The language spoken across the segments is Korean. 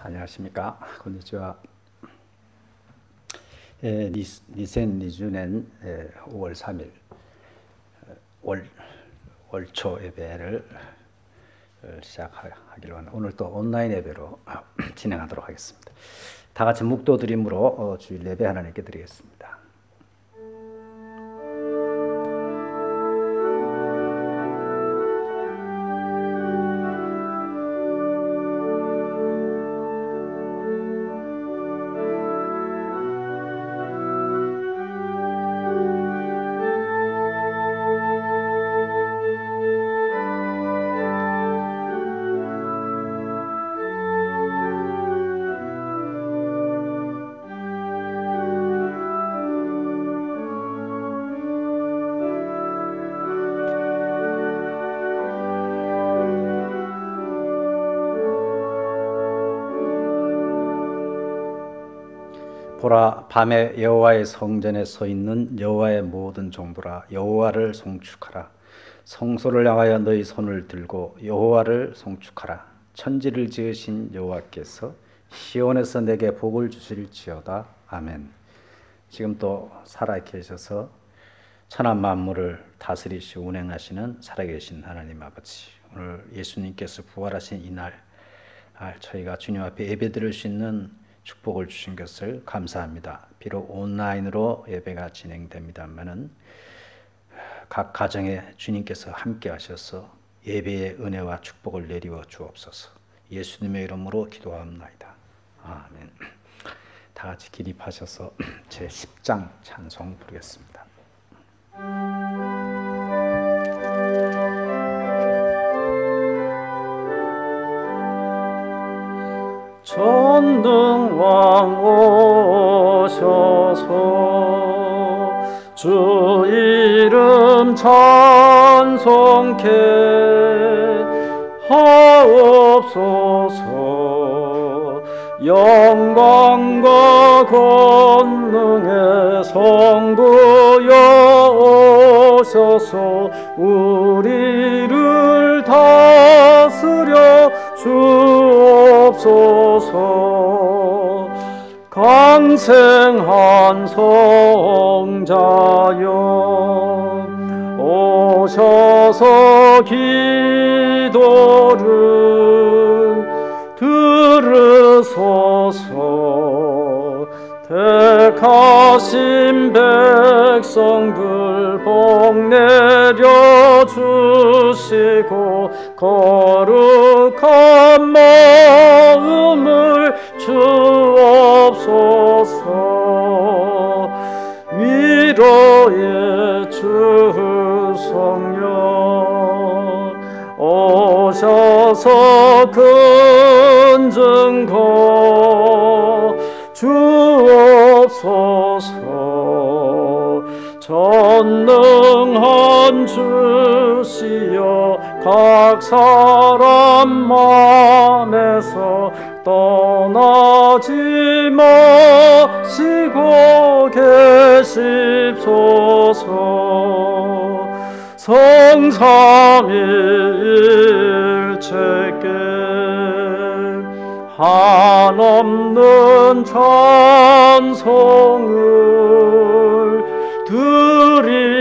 안녕하십니까. konnichiwa. 2020년 5월 3일 월초 예배를 시작하기로 합니다. 오늘 또 온라인 예배로 진행하도록 하겠습니다. 다 같이 묵도드림으로 주일 예배 하나님께 드리겠습니다. 보라, 밤에 여호와의 성전에 서 있는 여호와의 모든 종들아, 여호와를 송축하라. 성소를 향하여 너희 손을 들고 여호와를 송축하라. 천지를 지으신 여호와께서 시온에서 내게 복을 주실지어다. 아멘. 지금 또 살아계셔서 천하 만물을 다스리시고 운행하시는 살아계신 하나님 아버지, 오늘 예수님께서 부활하신 이날 저희가 주님 앞에 예배드릴 수 있는 축복을 주신 것을 감사합니다. 비록 온라인으로 예배가 진행됩니다만은 각 가정에 주님께서 함께 하셔서 예배의 은혜와 축복을 내리워 주옵소서. 예수님의 이름으로 기도합나이다. 아멘. 다 같이 기립하셔서 제 10장 찬송 부르겠습니다. 전능왕 오셔서 주 이름 찬송케 하옵소서. 영광과 권능의 성부여 오셔서 우리를 다스려 주옵소서. 강생한 성자여 오셔서 기도를 들으소서. 택하신 백성들 복 내려 주시고 거룩한 마음을 주옵소서. 위로의 주 성령 오셔서 큰 증거 주옵소서. 전능한 주시여 각 사람 맘에서 떠나지 마시고 계십소서. 성삼위일체께 한없는 찬송을 드립니다.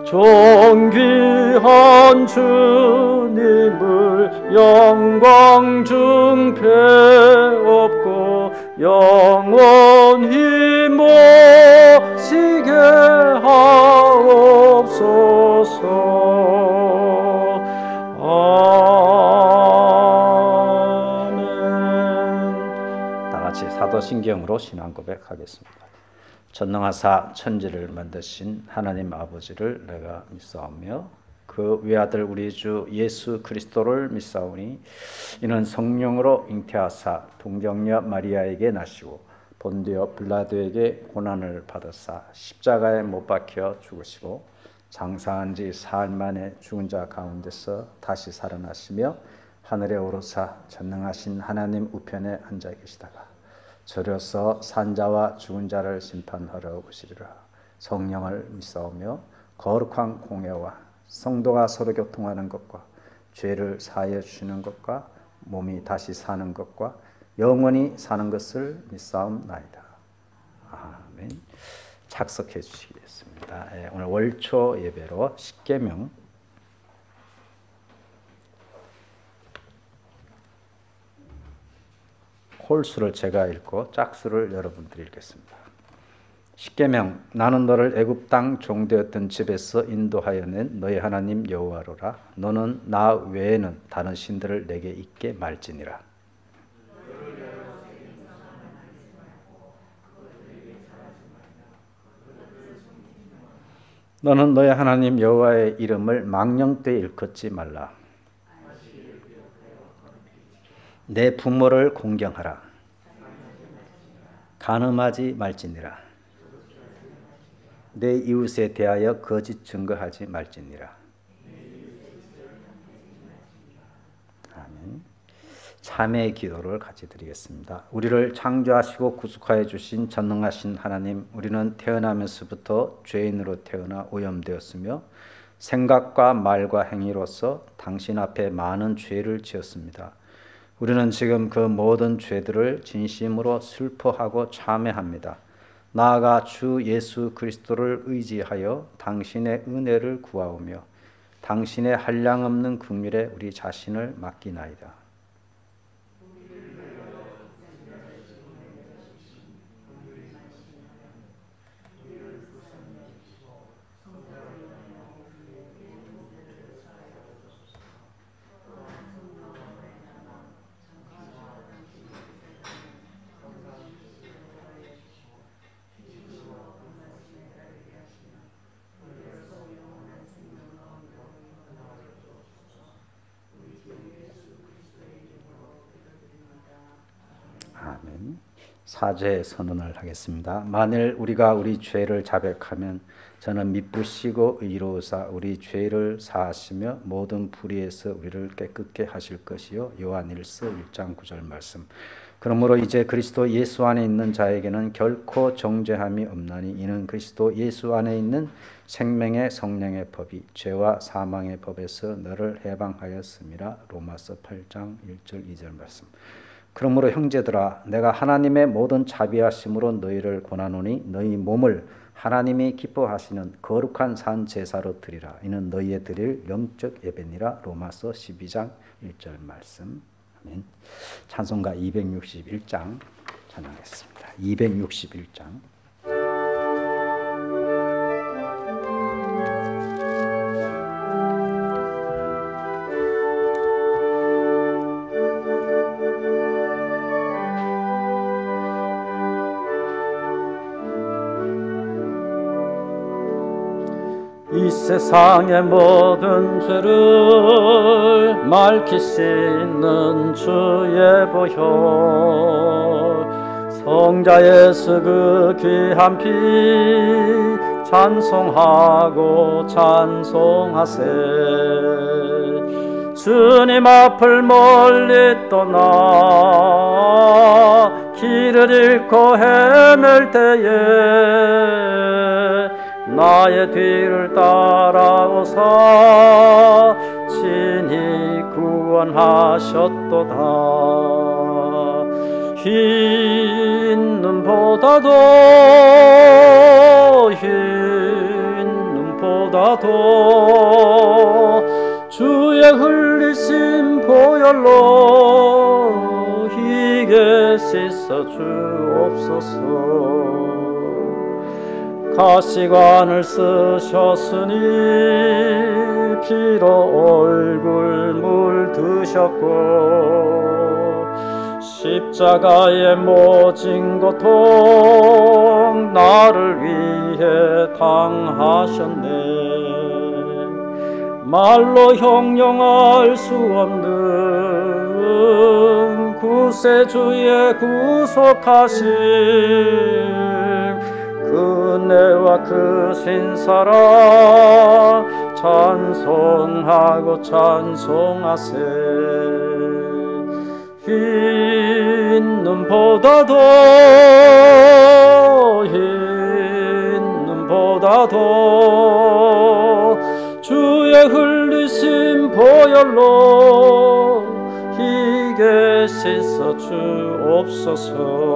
존귀한 주님을 영광 중 배없고 영원히 모시게 하옵소서. 아멘. 다 같이 사도신경으로 신앙 고백하겠습니다. 전능하사 천지를 만드신 하나님 아버지를 내가 믿사오며 그 외아들 우리 주 예수 그리스도를 믿사오니 이는 성령으로 잉태하사 동정녀 마리아에게 나시고 본디오 빌라도에게 고난을 받으사 십자가에 못 박혀 죽으시고 장사한 지 사흘 만에 죽은 자 가운데서 다시 살아나시며 하늘에 오르사 전능하신 하나님 우편에 앉아 계시다가 저려서 산자와 죽은 자를 심판하러 오시리라. 성령을 믿사오며 거룩한 공회와 성도가 서로 교통하는 것과 죄를 사하여 주시는 것과 몸이 다시 사는 것과 영원히 사는 것을 믿사옵나이다. 아멘. 착석해 주시겠습니다. 오늘 월초 예배로 십계명 홀수를 제가 읽고 짝수를 여러분들이 읽겠습니다. 십계명 나는 너를 애굽 땅 종되었던 집에서 인도하여 낸 너희 하나님 여호와로라. 너는 나 외에는 다른 신들을 내게 있게 말지니라. 너는 너희 하나님 여호와의 이름을 망령되이 일컫지 말라. 내 부모를 공경하라. 간음하지 말지니라. 내 이웃에 대하여 거짓 증거하지 말지니라. 아멘. 참회의 기도를 같이 드리겠습니다. 우리를 창조하시고 구속하여 주신 전능하신 하나님, 우리는 태어나면서부터 죄인으로 태어나 오염되었으며 생각과 말과 행위로서 당신 앞에 많은 죄를 지었습니다. 우리는 지금 그 모든 죄들을 진심으로 슬퍼하고 참회합니다. 나아가 주 예수 그리스도를 의지하여 당신의 은혜를 구하오며 당신의 한량없는 긍휼에 우리 자신을 맡기나이다. 아멘. 사죄 선언을 하겠습니다. 만일 우리가 우리 죄를 자백하면 저는 미쁘시고 의로우사 우리 죄를 사하시며 모든 불의에서 우리를 깨끗게 하실 것이요. 요한일서 1장 9절 말씀. 그러므로 이제 그리스도 예수 안에 있는 자에게는 결코 정죄함이 없나니 이는 그리스도 예수 안에 있는 생명의 성령의 법이 죄와 사망의 법에서 너를 해방하였음이라. 로마서 8장 1절 2절 말씀. 그러므로 형제들아 내가 하나님의 모든 자비하심으로 너희를 권하노니 너희 몸을 하나님이 기뻐하시는 거룩한 산 제사로 드리라. 이는 너희의 드릴 영적 예배니라. 로마서 12장 1절 말씀. 아멘. 찬송가 261장 찬양하겠습니다. 261장. 이 세상의 모든 죄를 맑히 씻는 주의 보혈 성자 예수 그 귀한 피 찬송하고 찬송하세. 주님 앞을 멀리 떠나 길을 잃고 헤맬 때에 나의 뒤를 따라오사 친히 구원하셨도다. 흰 눈보다도 주의 흘리신 보혈로 희게 씻어 주옵소서. 가시관을 쓰셨으니 피로 얼굴 물드셨고 십자가의 모진 고통 나를 위해 당하셨네. 말로 형용할 수 없는 구세주의 구속하심 은혜와 그 신사랑 찬송하고 찬송하세. 흰 눈보다도 주의 흘리신 보혈로 희게 씻어 주옵소서.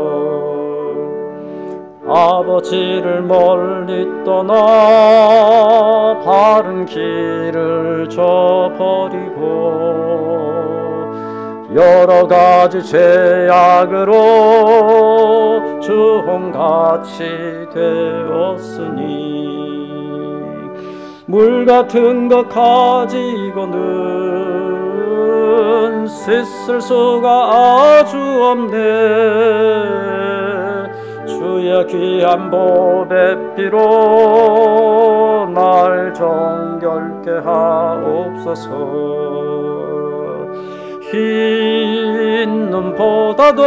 아버지를 멀리 떠나 바른 길을 저버리고 여러 가지 죄악으로 주홍같이 되었으니 물 같은 것 가지고는 씻을 수가 아주 없네. 주의 귀한 보배 피로 날 정결케 하옵소서. 흰 눈보다도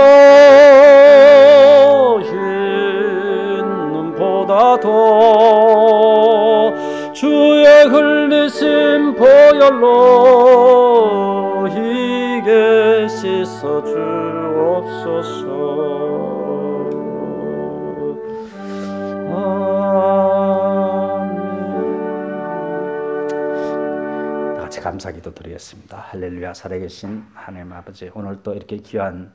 주의 흘리신 보혈로 희게 씻어 주옵소서. 다 같이 감사기도 드리겠습니다. 할렐루야. 살아계신 하나님 아버지, 오늘 또 이렇게 귀한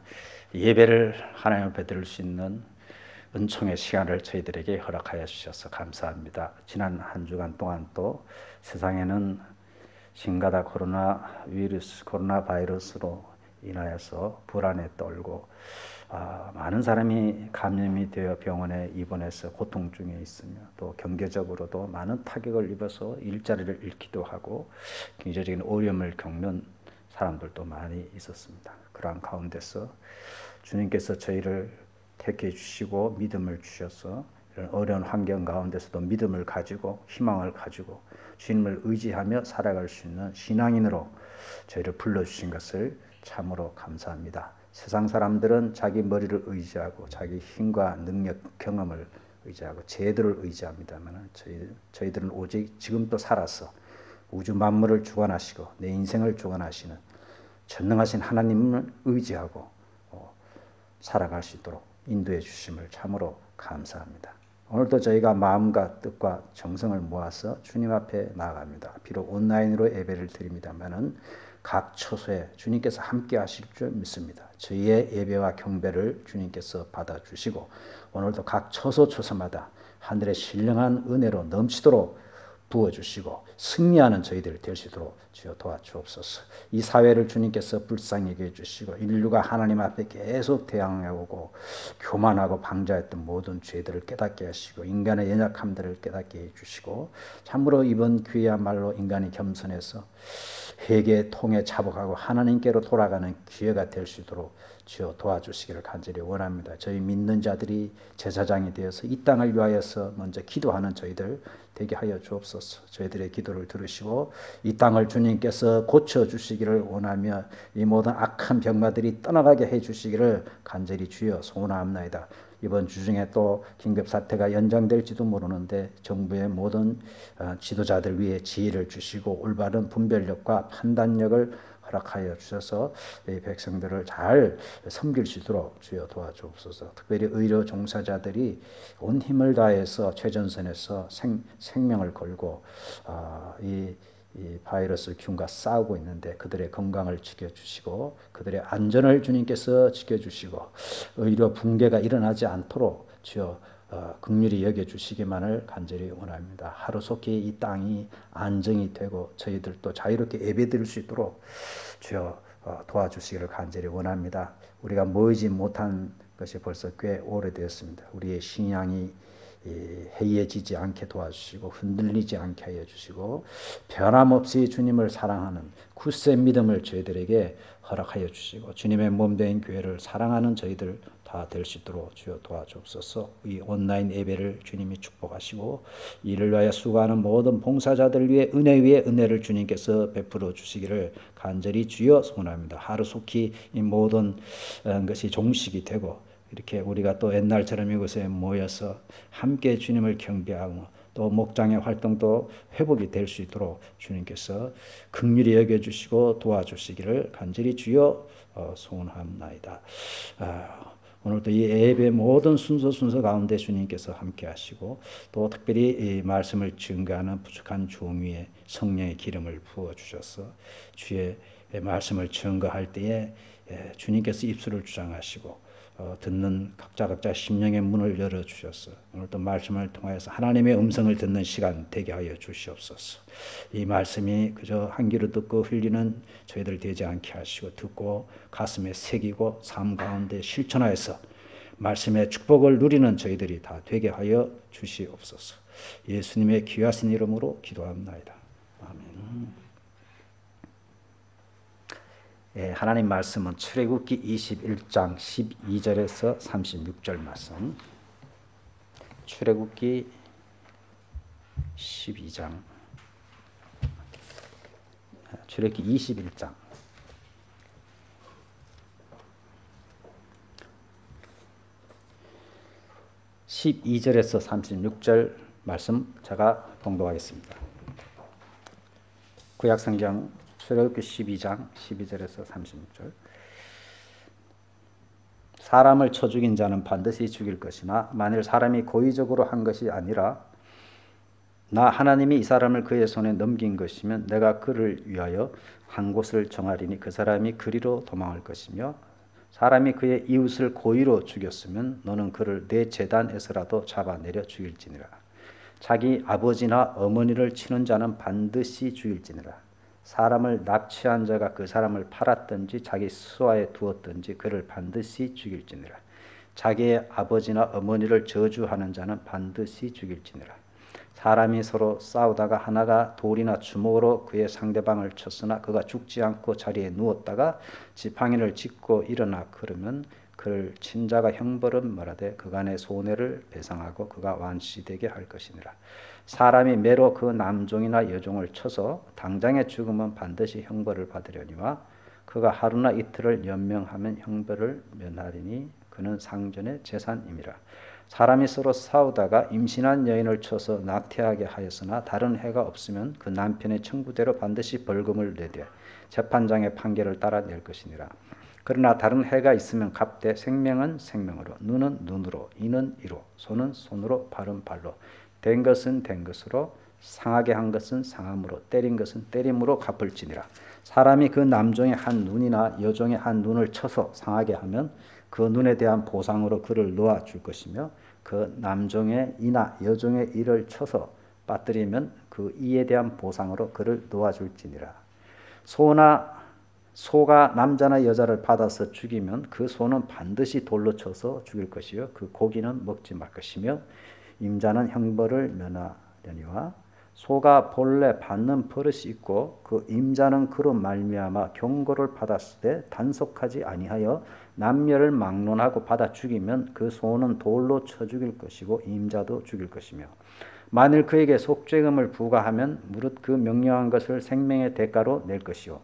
예배를 하나님 앞에 드릴 수 있는 은총의 시간을 저희들에게 허락하여 주셔서 감사합니다. 지난 한 주간 동안 또 세상에는 신型코로나 바이러스로 인하여서 불안에 떨고 많은 사람이 감염이 되어 병원에 입원해서 고통 중에 있으며 또 경제적으로도 많은 타격을 입어서 일자리를 잃기도 하고 경제적인 어려움을 겪는 사람들도 많이 있었습니다. 그러한 가운데서 주님께서 저희를 택해 주시고 믿음을 주셔서 이런 어려운 환경 가운데서도 믿음을 가지고 희망을 가지고 주님을 의지하며 살아갈 수 있는 신앙인으로 저희를 불러주신 것을 참으로 감사합니다. 세상 사람들은 자기 머리를 의지하고 자기 힘과 능력, 경험을 의지하고 제도를 의지합니다만 저희들은 오직 지금도 살아서 우주 만물을 주관하시고 내 인생을 주관하시는 전능하신 하나님을 의지하고 살아갈 수 있도록 인도해 주심을 참으로 감사합니다. 오늘도 저희가 마음과 뜻과 정성을 모아서 주님 앞에 나아갑니다. 비록 온라인으로 예배를 드립니다만은 각 처소에 주님께서 함께 하실 줄 믿습니다. 저희의 예배와 경배를 주님께서 받아주시고 오늘도 각 처소마다 하늘의 신령한 은혜로 넘치도록 부어주시고 승리하는 저희들 될 수 있도록 주여 도와주옵소서. 이 사회를 주님께서 불쌍히 해주시고 인류가 하나님 앞에 계속 대항해오고 교만하고 방자했던 모든 죄들을 깨닫게 하시고 인간의 연약함들을 깨닫게 해주시고 참으로 이번 기회야말로 인간이 겸손해서 회개 통해 자복하고 하나님께로 돌아가는 기회가 될 수 있도록 주여 도와주시기를 간절히 원합니다. 저희 믿는 자들이 제사장이 되어서 이 땅을 위하여서 먼저 기도하는 저희들 되게 하여 주옵소서. 저희들의 기도를 들으시고 이 땅을 주님께서 고쳐주시기를 원하며 이 모든 악한 병마들이 떠나가게 해주시기를 간절히 주여 소원하옵나이다. 이번 주 중에 또 긴급사태가 연장될지도 모르는데 정부의 모든 지도자들 위해 지혜를 주시고 올바른 분별력과 판단력을 허락하여 주셔서 이 백성들을 잘 섬길 수 있도록 주여 도와주옵소서. 특별히 의료 종사자들이 온 힘을 다해서 최전선에서 생명을 걸고 이 바이러스 균과 싸우고 있는데 그들의 건강을 지켜주시고 그들의 안전을 주님께서 지켜주시고 의료 붕괴가 일어나지 않도록 주여 긍휼히 여겨주시기만을 간절히 원합니다. 하루속히 이 땅이 안정이 되고 저희들도 자유롭게 예배드릴 수 있도록 주여 도와주시기를 간절히 원합니다. 우리가 모이지 못한 것이 벌써 꽤 오래되었습니다. 우리의 신앙이 해이해지지 않게 도와주시고 흔들리지 않게 하여 주시고 변함없이 주님을 사랑하는 굳센 믿음을 저희들에게 허락하여 주시고 주님의 몸된 교회를 사랑하는 저희들 다 될 수 있도록 주여 도와주옵소서. 이 온라인 예배를 주님이 축복하시고 이를 위하여 수고하는 모든 봉사자들 위해 은혜 위에 은혜를 주님께서 베풀어 주시기를 간절히 주여 소원합니다. 하루속히 이 모든 것이 종식이 되고 이렇게 우리가 또 옛날처럼 이곳에 모여서 함께 주님을 경배하고 또 목장의 활동도 회복이 될 수 있도록 주님께서 긍휼히 여겨주시고 도와주시기를 간절히 주여 소원합나이다. 오늘도 이 예배 모든 순서 가운데 주님께서 함께 하시고 또 특별히 이 말씀을 증거하는 부족한 종위에 성령의 기름을 부어주셔서 주의 말씀을 증거할 때에 주님께서 입술을 주장하시고 듣는 각자 심령의 문을 열어주셔서 오늘도 말씀을 통하여서 하나님의 음성을 듣는 시간 되게 하여 주시옵소서. 이 말씀이 그저 한 귀로 듣고 흘리는 저희들 되지 않게 하시고 듣고 가슴에 새기고 삶 가운데 실천하여서 말씀의 축복을 누리는 저희들이 다 되게 하여 주시옵소서. 예수님의 귀하신 이름으로 기도합나이다. 아멘. 하나님 말씀은 출애굽기 21장 12절에서 36절 말씀. 출애굽기 12장 출애굽기 21장 12절에서 36절 말씀 제가 봉독하겠습니다. 구약성경 출애굽기 12장 12절에서 36절. 사람을 쳐 죽인 자는 반드시 죽일 것이나 만일 사람이 고의적으로 한 것이 아니라 나 하나님이 이 사람을 그의 손에 넘긴 것이면 내가 그를 위하여 한 곳을 정하리니 그 사람이 그리로 도망할 것이며 사람이 그의 이웃을 고의로 죽였으면 너는 그를 내 제단에서라도 잡아내려 죽일지니라. 자기 아버지나 어머니를 치는 자는 반드시 죽일지니라. 사람을 납치한 자가 그 사람을 팔았든지 자기 수하에 두었든지 그를 반드시 죽일지니라. 자기의 아버지나 어머니를 저주하는 자는 반드시 죽일지니라. 사람이 서로 싸우다가 하나가 돌이나 주먹으로 그의 상대방을 쳤으나 그가 죽지 않고 자리에 누웠다가 지팡이를 짚고 일어나 그러면 그를 친 자가 형벌은 말하되 그간의 손해를 배상하고 그가 완시되게 할 것이니라. 사람이 매로 그 남종이나 여종을 쳐서 당장의 죽음은 반드시 형벌을 받으려니와 그가 하루나 이틀을 연명하면 형벌을 면하리니 그는 상전의 재산임이라. 사람이 서로 싸우다가 임신한 여인을 쳐서 낙태하게 하였으나 다른 해가 없으면 그 남편의 청구대로 반드시 벌금을 내되 재판장의 판결을 따라 낼 것이니라. 그러나 다른 해가 있으면 갚되 생명은 생명으로 눈은 눈으로 이는 이로 손은 손으로 발은 발로 된 것은 된 것으로 상하게 한 것은 상함으로 때린 것은 때림으로 갚을지니라. 사람이 그 남종의 한 눈이나 여종의 한 눈을 쳐서 상하게 하면 그 눈에 대한 보상으로 그를 놓아줄 것이며 그 남종의 이나 여종의 이를 쳐서 빠뜨리면 그 이에 대한 보상으로 그를 놓아줄지니라. 소가 남자나 여자를 받아서 죽이면 그 소는 반드시 돌로 쳐서 죽일 것이요 그 고기는 먹지 말 것이며 임자는 형벌을 면하려니와 소가 본래 받는 버릇이 있고 그 임자는 그로 말미암아 경고를 받았을 때 단속하지 아니하여 남녀를 막론하고 받아 죽이면 그 소는 돌로 쳐 죽일 것이고 임자도 죽일 것이며 만일 그에게 속죄금을 부과하면 무릇 그 명령한 것을 생명의 대가로 낼 것이요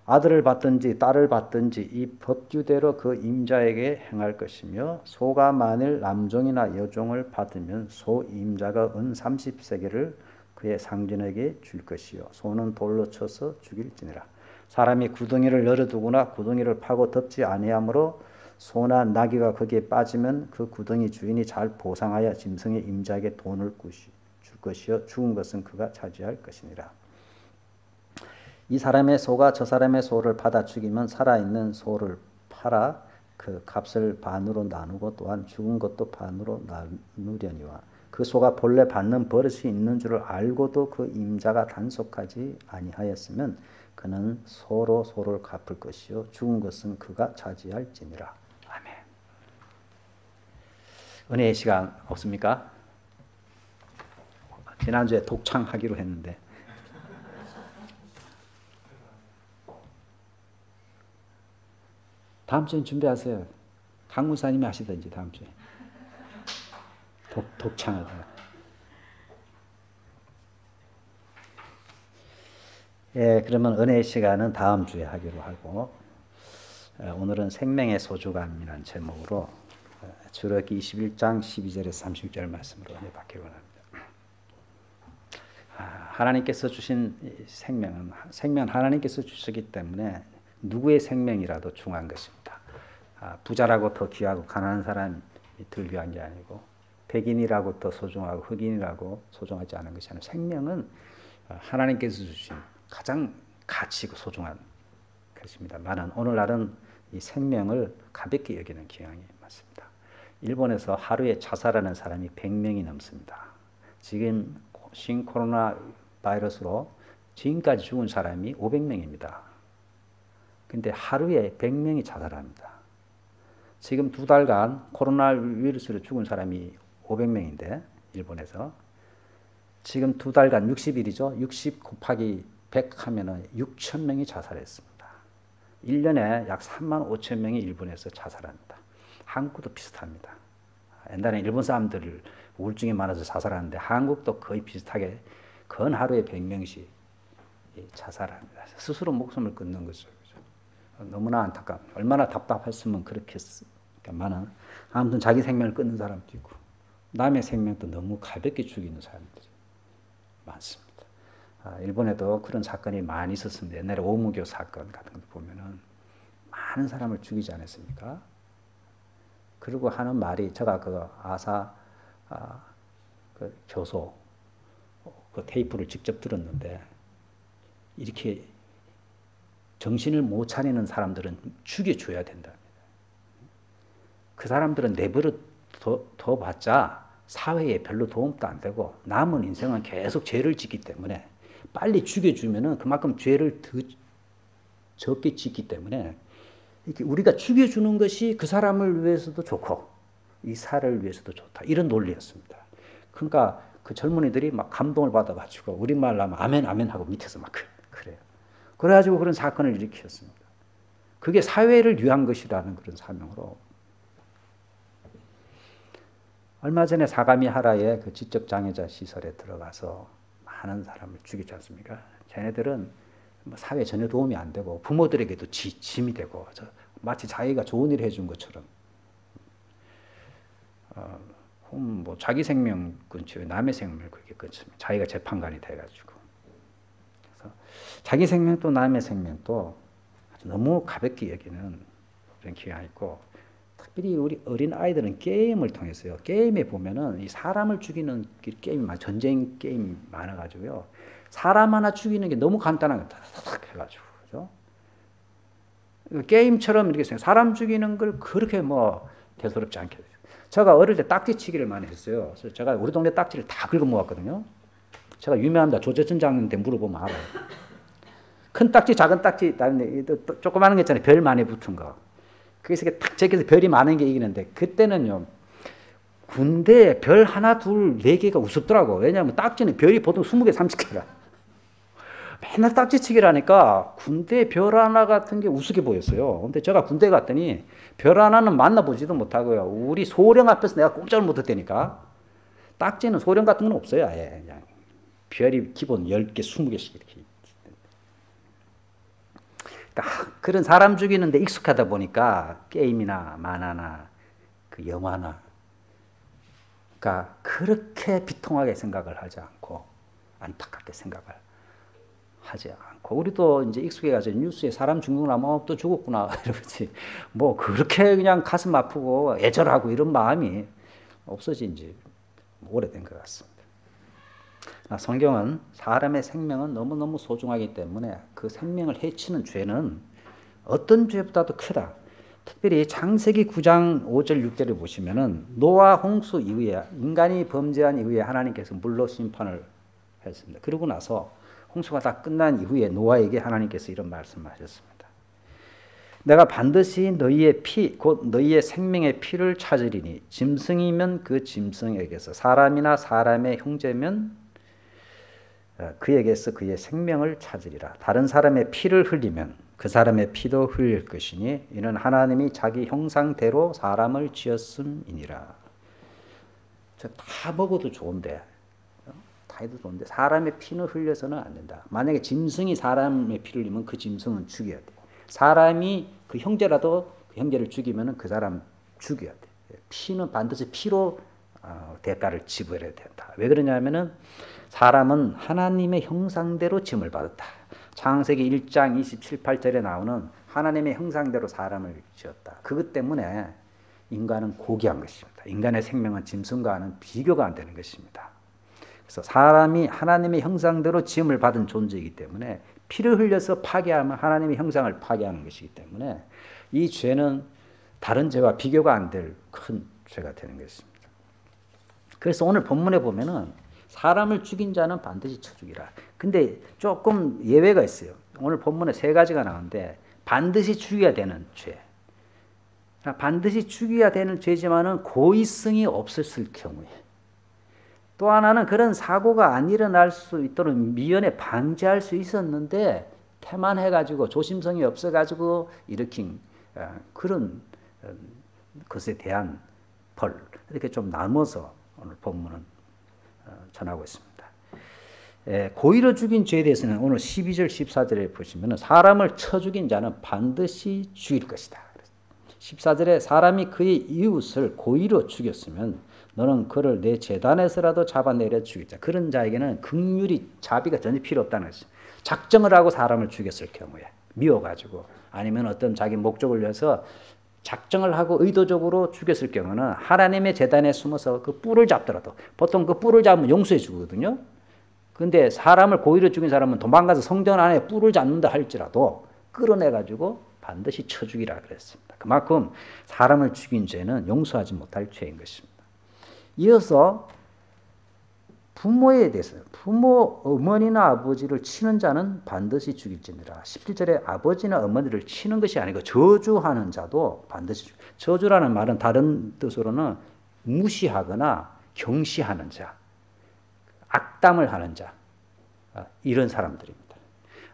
아들을 받든지 딸을 받든지 이 법규대로 그 임자에게 행할 것이며 소가 만일 남종이나 여종을 받으면 소 임자가 은 30세겔을 그의 상전에게 줄 것이요 소는 돌로 쳐서 죽일지니라. 사람이 구덩이를 열어두거나 구덩이를 파고 덮지 아니하므로 소나 나귀가 거기에 빠지면 그 구덩이 주인이 잘 보상하여 짐승의 임자에게 돈을 줄 것이요 죽은 것은 그가 차지할 것이니라. 이 사람의 소가 저 사람의 소를 받아 죽이면 살아있는 소를 팔아 그 값을 반으로 나누고 또한 죽은 것도 반으로 나누려니와 그 소가 본래 받는 버릇이 있는 줄을 알고도 그 임자가 단속하지 아니하였으면 그는 소로 소를 갚을 것이요 죽은 것은 그가 차지할지니라. 아멘. 은혜의 시간 없습니까? 지난주에 독창하기로 했는데 다음 주엔 준비하세요. 강 목사님이 하시든지 다음 주에. 독창하다. 그러면 은혜의 시간은 다음 주에 하기로 하고 오늘은 생명의 소중함이라는 제목으로 출애굽기 21장 12절에서 36절 말씀으로 은혜 받기를 원합니다. 하나님께서 주신 생명은 하나님께서 주시기 때문에 누구의 생명이라도 중요한 것입니다. 부자라고 더 귀하고 가난한 사람이 덜 귀한 게 아니고 백인이라고 더 소중하고 흑인이라고 소중하지 않은 것이 아니라 생명은 하나님께서 주신 가장 가치 있고 소중한 것입니다만은 오늘날은 이 생명을 가볍게 여기는 경향이 많습니다. 일본에서 하루에 자살하는 사람이 100명이 넘습니다. 지금 신코로나 바이러스로 지금까지 죽은 사람이 500명입니다. 근데 하루에 100명이 자살합니다. 지금 2달간 코로나 바이러스로 죽은 사람이 500명인데 일본에서 지금 2달간 60일이죠. 60 곱하기 100 하면은 6,000명이 자살했습니다. 1년에 약 3만 5천 명이 일본에서 자살합니다. 한국도 비슷합니다. 옛날에 일본 사람들 우울증이 많아서 자살하는데 한국도 거의 비슷하게 건 하루에 100명씩 자살합니다. 스스로 목숨을 끊는 거죠. 너무나 안타깝. 얼마나 답답했으면 그렇게 많은. 아무튼 자기 생명을 끊는 사람도 있고 남의 생명도 너무 가볍게 죽이는 사람들이 많습니다. 일본에도 그런 사건이 많이 있었습니다. 옛날에 오무교 사건 같은 거 보면은 많은 사람을 죽이지 않았습니까? 그리고 하는 말이 제가 그 아사 그 교소 그 테이프를 직접 들었는데 이렇게 정신을 못 차리는 사람들은 죽여줘야 된답니다. 그 사람들은 내버려 둬봤자 사회에 별로 도움도 안 되고 남은 인생은 계속 죄를 짓기 때문에 빨리 죽여주면은 그만큼 죄를 더 적게 짓기 때문에 이렇게 우리가 죽여주는 것이 그 사람을 위해서도 좋고 이 사회를 위해서도 좋다. 이런 논리였습니다. 그러니까 그 젊은이들이 막 감동을 받아가지고 우리말로 하면 아멘 아멘 하고 밑에서 막 그래요. 그래가지고 그런 사건을 일으켰습니다. 그게 사회를 위한 것이라는 그런 사명으로. 얼마 전에 사가미 하라의 그 지적장애자 시설에 들어가서 많은 사람을 죽이지 않습니까? 쟤네들은 뭐 사회에 전혀 도움이 안 되고 부모들에게도 짐이 되고 마치 자기가 좋은 일을 해준 것처럼 뭐 자기 생명 끊지 남의 생명을 그렇게 끊습니다. 자기가 재판관이 돼가지고. 그래서 자기 생명도 남의 생명도 너무 가볍게 여기는 그런 경향이 있고 특별히 우리 어린 아이들은 게임을 통해서요. 게임에 보면은 이 사람을 죽이는 게임이 전쟁 게임이 많아가지고요. 사람 하나 죽이는 게 너무 간단한 거 탁탁 해가지고 그죠? 게임처럼 이렇게 사람 죽이는 걸 그렇게 뭐 대수롭지 않게. 제가 어릴 때 딱지치기를 많이 했어요. 그래서 제가 우리 동네 딱지를 다 긁어 모았거든요. 제가 유명합니다. 조재천 장님한테 물어보면 알아요. 큰 딱지, 작은 딱지, 조그마한 거 있잖아요. 별 많이 붙은 거. 그래서 딱 제껴서 별이 많은 게 이기는데 그때는요. 군대에 별 하나, 둘, 네 개가 우습더라고. 왜냐하면 딱지는 별이 보통 20개, 30개라. 맨날 딱지치기를 하니까 군대에 별 하나 같은 게 우습게 보였어요. 근데 제가 군대 갔더니 별 하나는 만나보지도 못하고요. 우리 소령 앞에서 내가 꼼짝을 못했다니까. 딱지는 소령 같은 건 없어요. 아예 그냥 별이 기본 10개, 20개씩 이렇게. 그러니까 그런 사람 죽이는데 익숙하다 보니까 게임이나 만화나 그 영화나 그러니까 그렇게 비통하게 생각을 하지 않고 안타깝게 생각을 하지 않고 우리도 이제 익숙해가서 뉴스에 사람 죽는 거 나면 또 죽었구나 이러지 뭐 그렇게 그냥 가슴 아프고 애절하고 이런 마음이 없어진 지 오래된 것 같습니다. 성경은 사람의 생명은 너무너무 소중하기 때문에 그 생명을 해치는 죄는 어떤 죄보다도 크다. 특별히 창세기 9장 5절 6절을 보시면은 노아 홍수 이후에 인간이 범죄한 이후에 하나님께서 물로 심판을 했습니다. 그러고 나서 홍수가 다 끝난 이후에 노아에게 하나님께서 이런 말씀하셨습니다. 내가 반드시 너희의 피, 곧 너희의 생명의 피를 찾으리니 짐승이면 그 짐승에게서 사람이나 사람의 형제면 그에게서 그의 생명을 찾으리라. 다른 사람의 피를 흘리면 그 사람의 피도 흘릴 것이니 이는 하나님이 자기 형상대로 사람을 지었음이니라. 다 먹어도 좋은데 다 해도 좋은데 사람의 피는 흘려서는 안 된다. 만약에 짐승이 사람의 피를 흘리면 그 짐승은 죽여야 돼. 사람이 그 형제라도 그 형제를 죽이면 그 사람 죽여야 돼. 피는 반드시 피로 대가를 지불해야 된다. 왜 그러냐면은 사람은 하나님의 형상대로 지음을 받았다. 창세기 1장 27, 8절에 나오는 하나님의 형상대로 사람을 지었다. 그것 때문에 인간은 고귀한 것입니다. 인간의 생명은 짐승과는 비교가 안 되는 것입니다. 그래서 사람이 하나님의 형상대로 지음을 받은 존재이기 때문에 피를 흘려서 파괴하면 하나님의 형상을 파괴하는 것이기 때문에 이 죄는 다른 죄와 비교가 안 될 큰 죄가 되는 것입니다. 그래서 오늘 본문에 보면은 사람을 죽인 자는 반드시 쳐 죽이라. 근데 조금 예외가 있어요. 오늘 본문에 3가지가 나오는데 반드시 죽여야 되는 죄. 반드시 죽여야 되는 죄지만은 고의성이 없었을 경우에, 또 하나는 그런 사고가 안 일어날 수 있도록 미연에 방지할 수 있었는데 태만해가지고 조심성이 없어가지고 일으킨 그런 것에 대한 벌, 이렇게 좀 나눠서 오늘 본문은 전하고 있습니다. 고의로 죽인 죄에 대해서는 오늘 12절 14절에 보시면 사람을 쳐 죽인 자는 반드시 죽일 것이다. 14절에 사람이 그의 이웃을 고의로 죽였으면 너는 그를 내 재단에서라도 잡아내려 죽이자. 그런 자에게는 긍휼이 자비가 전혀 필요 없다는 것이죠. 작정을 하고 사람을 죽였을 경우에 미워가지고 아니면 어떤 자기 목적을 위해서 작정을 하고 의도적으로 죽였을 경우는 하나님의 재단에 숨어서 그 뿔을 잡더라도, 보통 그 뿔을 잡으면 용서해 주거든요. 근데 사람을 고의로 죽인 사람은 도망가서 성전 안에 뿔을 잡는다 할지라도 끌어내가지고 반드시 쳐 죽이라 그랬습니다. 그만큼 사람을 죽인 죄는 용서하지 못할 죄인 것입니다. 이어서 부모에 대해서, 부모, 어머니나 아버지를 치는 자는 반드시 죽일지니라. 17절에 아버지나 어머니를 치는 것이 아니고 저주하는 자도 반드시 죽일. 저주라는 말은 다른 뜻으로는 무시하거나 경시하는 자, 악담을 하는 자, 이런 사람들입니다.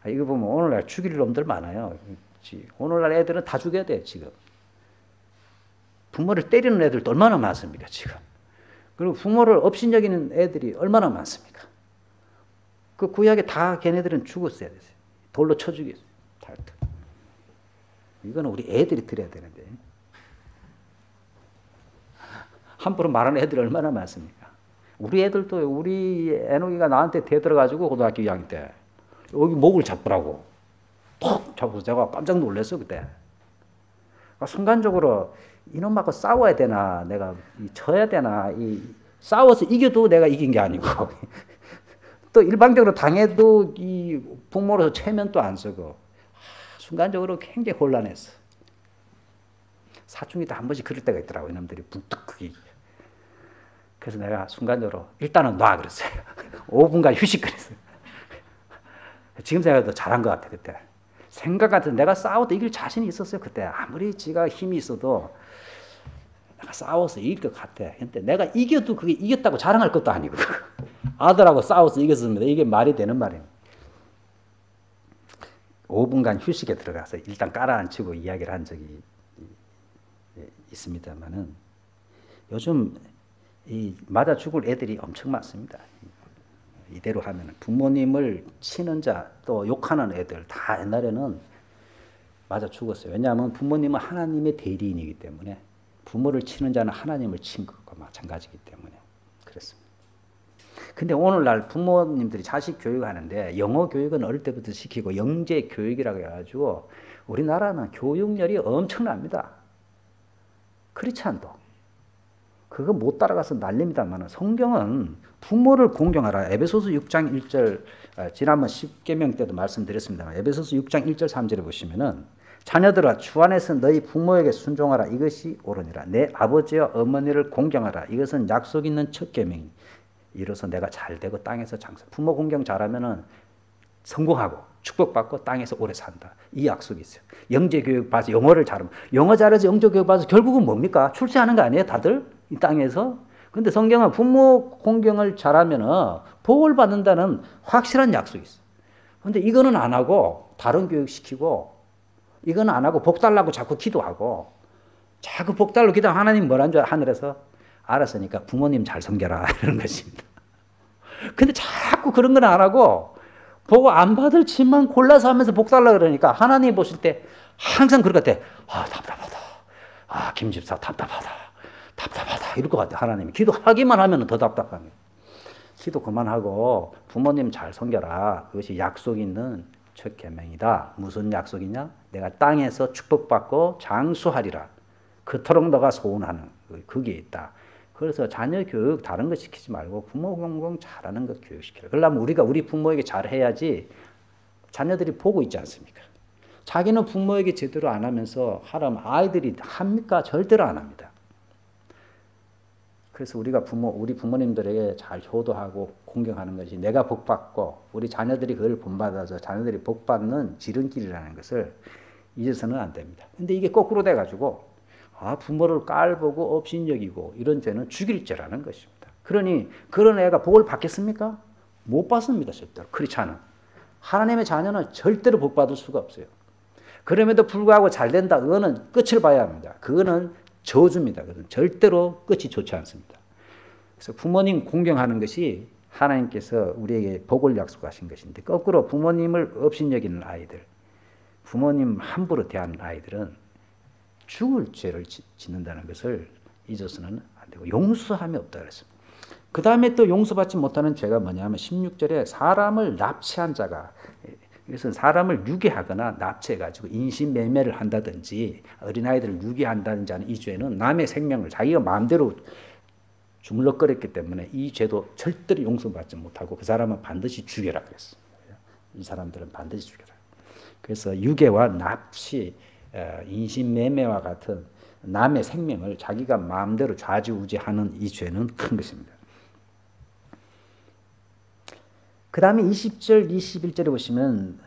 이거 보면 오늘날 죽일 놈들 많아요. 오늘날 애들은 다 죽여야 돼, 지금. 부모를 때리는 애들도 얼마나 많습니까, 지금. 그리고 부모를 업신여기는 애들이 얼마나 많습니까? 그 구약에 다 걔네들은 죽었어야 됐어요. 돌로 쳐 죽였어요. 이거는 우리 애들이 들어야 되는데. 함부로 말하는 애들이 얼마나 많습니까? 우리 애들도, 우리 애노기가 나한테 대들어가지고 고등학교 2학년 때 여기 목을 잡더라고. 톡 잡아서 제가 깜짝 놀랐어 그때. 순간적으로 이놈하고 싸워야 되나, 내가 져야 되나, 싸워서 이겨도 내가 이긴 게 아니고 또 일방적으로 당해도 이 부모로서 체면도 안 쓰고, 순간적으로 굉장히 혼란했어. 사춘기도 한 번씩 그럴 때가 있더라고, 이놈들이 붕떡하기. 그래서 내가 순간적으로 일단은 놔 그랬어요. 5분간 휴식 그랬어요. 지금 생각해도 잘한 것 같아. 그때 생각 같은, 내가 싸워도 이길 자신이 있었어요. 그때 아무리 지가 힘이 있어도 내가 싸워서 이길 것 같아. 근데 내가 이겨도 그게 이겼다고 자랑할 것도 아니고 아들하고 싸워서 이겼습니다. 이게 말이 되는 말이에요. 5분간 휴식에 들어가서 일단 깔아앉히고 이야기를 한 적이 있습니다만은, 요즘 이 맞아 죽을 애들이 엄청 많습니다. 이대로 하면 부모님을 치는 자, 또 욕하는 애들 다 옛날에는 맞아 죽었어요. 왜냐하면 부모님은 하나님의 대리인이기 때문에, 부모를 치는 자는 하나님을 친 것과 마찬가지이기 때문에 그렇습니다. 근데 오늘날 부모님들이 자식 교육하는데 영어 교육은 어릴 때부터 시키고 영재 교육이라고 해가지고 우리나라는 교육열이 엄청납니다. 크리스찬도 그거 못 따라가서 난립니다만, 성경은 부모를 공경하라. 에베소서 6장 1절, 지난번 10계명 때도 말씀드렸습니다만 에베소서 6장 1절 3절에 보시면은, 자녀들아 주 안에서 너희 부모에게 순종하라. 이것이 옳으니라. 내 아버지와 어머니를 공경하라. 이것은 약속 있는 첫 계명이. 이로써 내가 잘되고 땅에서 장사. 부모 공경 잘하면은 성공하고 축복받고 땅에서 오래 산다. 이 약속이 있어요. 영재교육 봐서 영어를 잘하면, 영어 잘해서 영재교육 봐서 결국은 뭡니까? 출세하는 거 아니에요, 다들? 이 땅에서? 근데 성경은 부모 공경을 잘하면은 복을 받는다는 확실한 약속이 있어요. 근데 이거는 안 하고 다른 교육 시키고, 이거는 안 하고 복 달라고 자꾸 기도하고, 자꾸 복 달라고 기도하면 하나님 뭐라는 줄 하늘에서 알았으니까 부모님 잘 섬겨라 이런 것입니다. 근데 자꾸 그런 건 안 하고 복 안 받을 짓만 골라서 하면서 복 달라 그러니까 하나님 보실 때 항상 그럴 것 같아. 아, 답답하다. 아, 김집사 답답하다. 답답하다. 이럴 것 같아, 하나님이. 기도하기만 하면 더 답답합니다. 기도 그만하고 부모님 잘 섬겨라. 그것이 약속 있는 첫 계명이다. 무슨 약속이냐? 내가 땅에서 축복받고 장수하리라. 그토록 너가 소원하는 그게 있다. 그래서 자녀 교육 다른 거 시키지 말고 부모 공경 잘하는 거 교육시키라. 그러려면 우리가 우리 부모에게 잘해야지 자녀들이 보고 있지 않습니까? 자기는 부모에게 제대로 안 하면서 하라면 아이들이 합니까? 절대로 안 합니다. 그래서 우리가 우리 부모님들에게 잘 효도하고 공경하는 것이 내가 복받고 우리 자녀들이 그걸 본받아서 자녀들이 복받는 지름길이라는 것을 잊어서는 안 됩니다. 근데 이게 거꾸로 돼가지고 부모를 깔보고 업신여기고 이런 죄는 죽일 죄라는 것입니다. 그러니 그런 애가 복을 받겠습니까? 못 받습니다. 절대로. 그렇지 않은 하나님의 자녀는 절대로 복받을 수가 없어요. 그럼에도 불구하고 잘 된다. 그거는 끝을 봐야 합니다. 그거는 저주입니다. 그건 절대로 끝이 좋지 않습니다. 그래서 부모님 공경하는 것이 하나님께서 우리에게 복을 약속하신 것인데 거꾸로 부모님을 업신여기는 아이들, 부모님 함부로 대하는 아이들은 죽을 죄를 짓는다는 것을 잊어서는 안 되고 용서함이 없다 그랬습니다. 그 다음에 또 용서받지 못하는 죄가 뭐냐면 16절에 사람을 납치한 자가, 이것은 사람을 유괴하거나 납치해가지고 인신매매를 한다든지 어린아이들을 유괴한다든지 하는 이 죄는 남의 생명을 자기가 마음대로 주물럭거렸기 때문에 이 죄도 절대로 용서받지 못하고 그 사람은 반드시 죽여라 그랬습니다. 이 사람들은 반드시 죽여라. 그래서 유괴와 납치, 인신매매와 같은 남의 생명을 자기가 마음대로 좌지우지하는 이 죄는 큰 것입니다. 그 다음에 20절, 21절에 보시면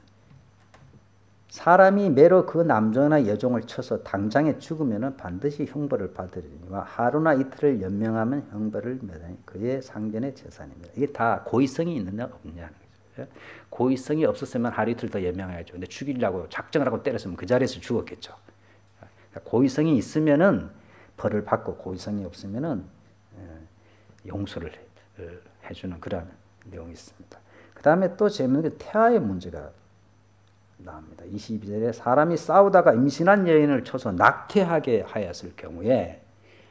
사람이 매로 그 남종이나 여종을 쳐서 당장에 죽으면 반드시 형벌을 받으리니와 하루나 이틀을 연명하면 형벌을 면하니 그의 상견의 재산입니다. 이게 다 고의성이 있느냐 없느냐는 거죠. 고의성이 없었으면 하루 이틀 더 연명해야죠. 근데 죽이려고 작정을 하고 때렸으면 그 자리에서 죽었겠죠. 고의성이 있으면은 벌을 받고 고의성이 없으면은 용서를 해주는 그런 내용이 있습니다. 그 다음에 또 재밌는 게 태아의 문제가 나옵니다. 22절에 사람이 싸우다가 임신한 여인을 쳐서 낙태하게 하였을 경우에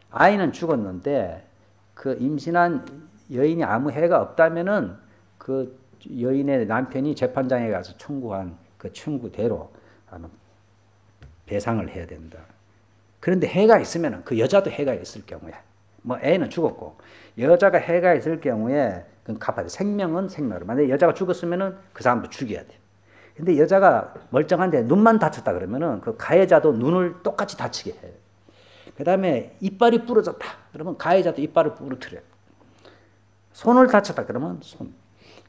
아이는 죽었는데 그 임신한 여인이 아무 해가 없다면은 그 여인의 남편이 재판장에 가서 청구한 그 청구대로 배상을 해야 된다. 그런데 해가 있으면은 그 여자도 해가 있을 경우에 뭐 애는 죽었고 여자가 해가 있을 경우에 그건 갚아야 돼. 생명은 생명으로. 만약에 여자가 죽었으면은 그 사람도 죽여야 돼. 근데 여자가 멀쩡한데 눈만 다쳤다 그러면은 그 가해자도 눈을 똑같이 다치게 해. 그 다음에 이빨이 부러졌다. 그러면 가해자도 이빨을 부러뜨려요. 손을 다쳤다 그러면 손.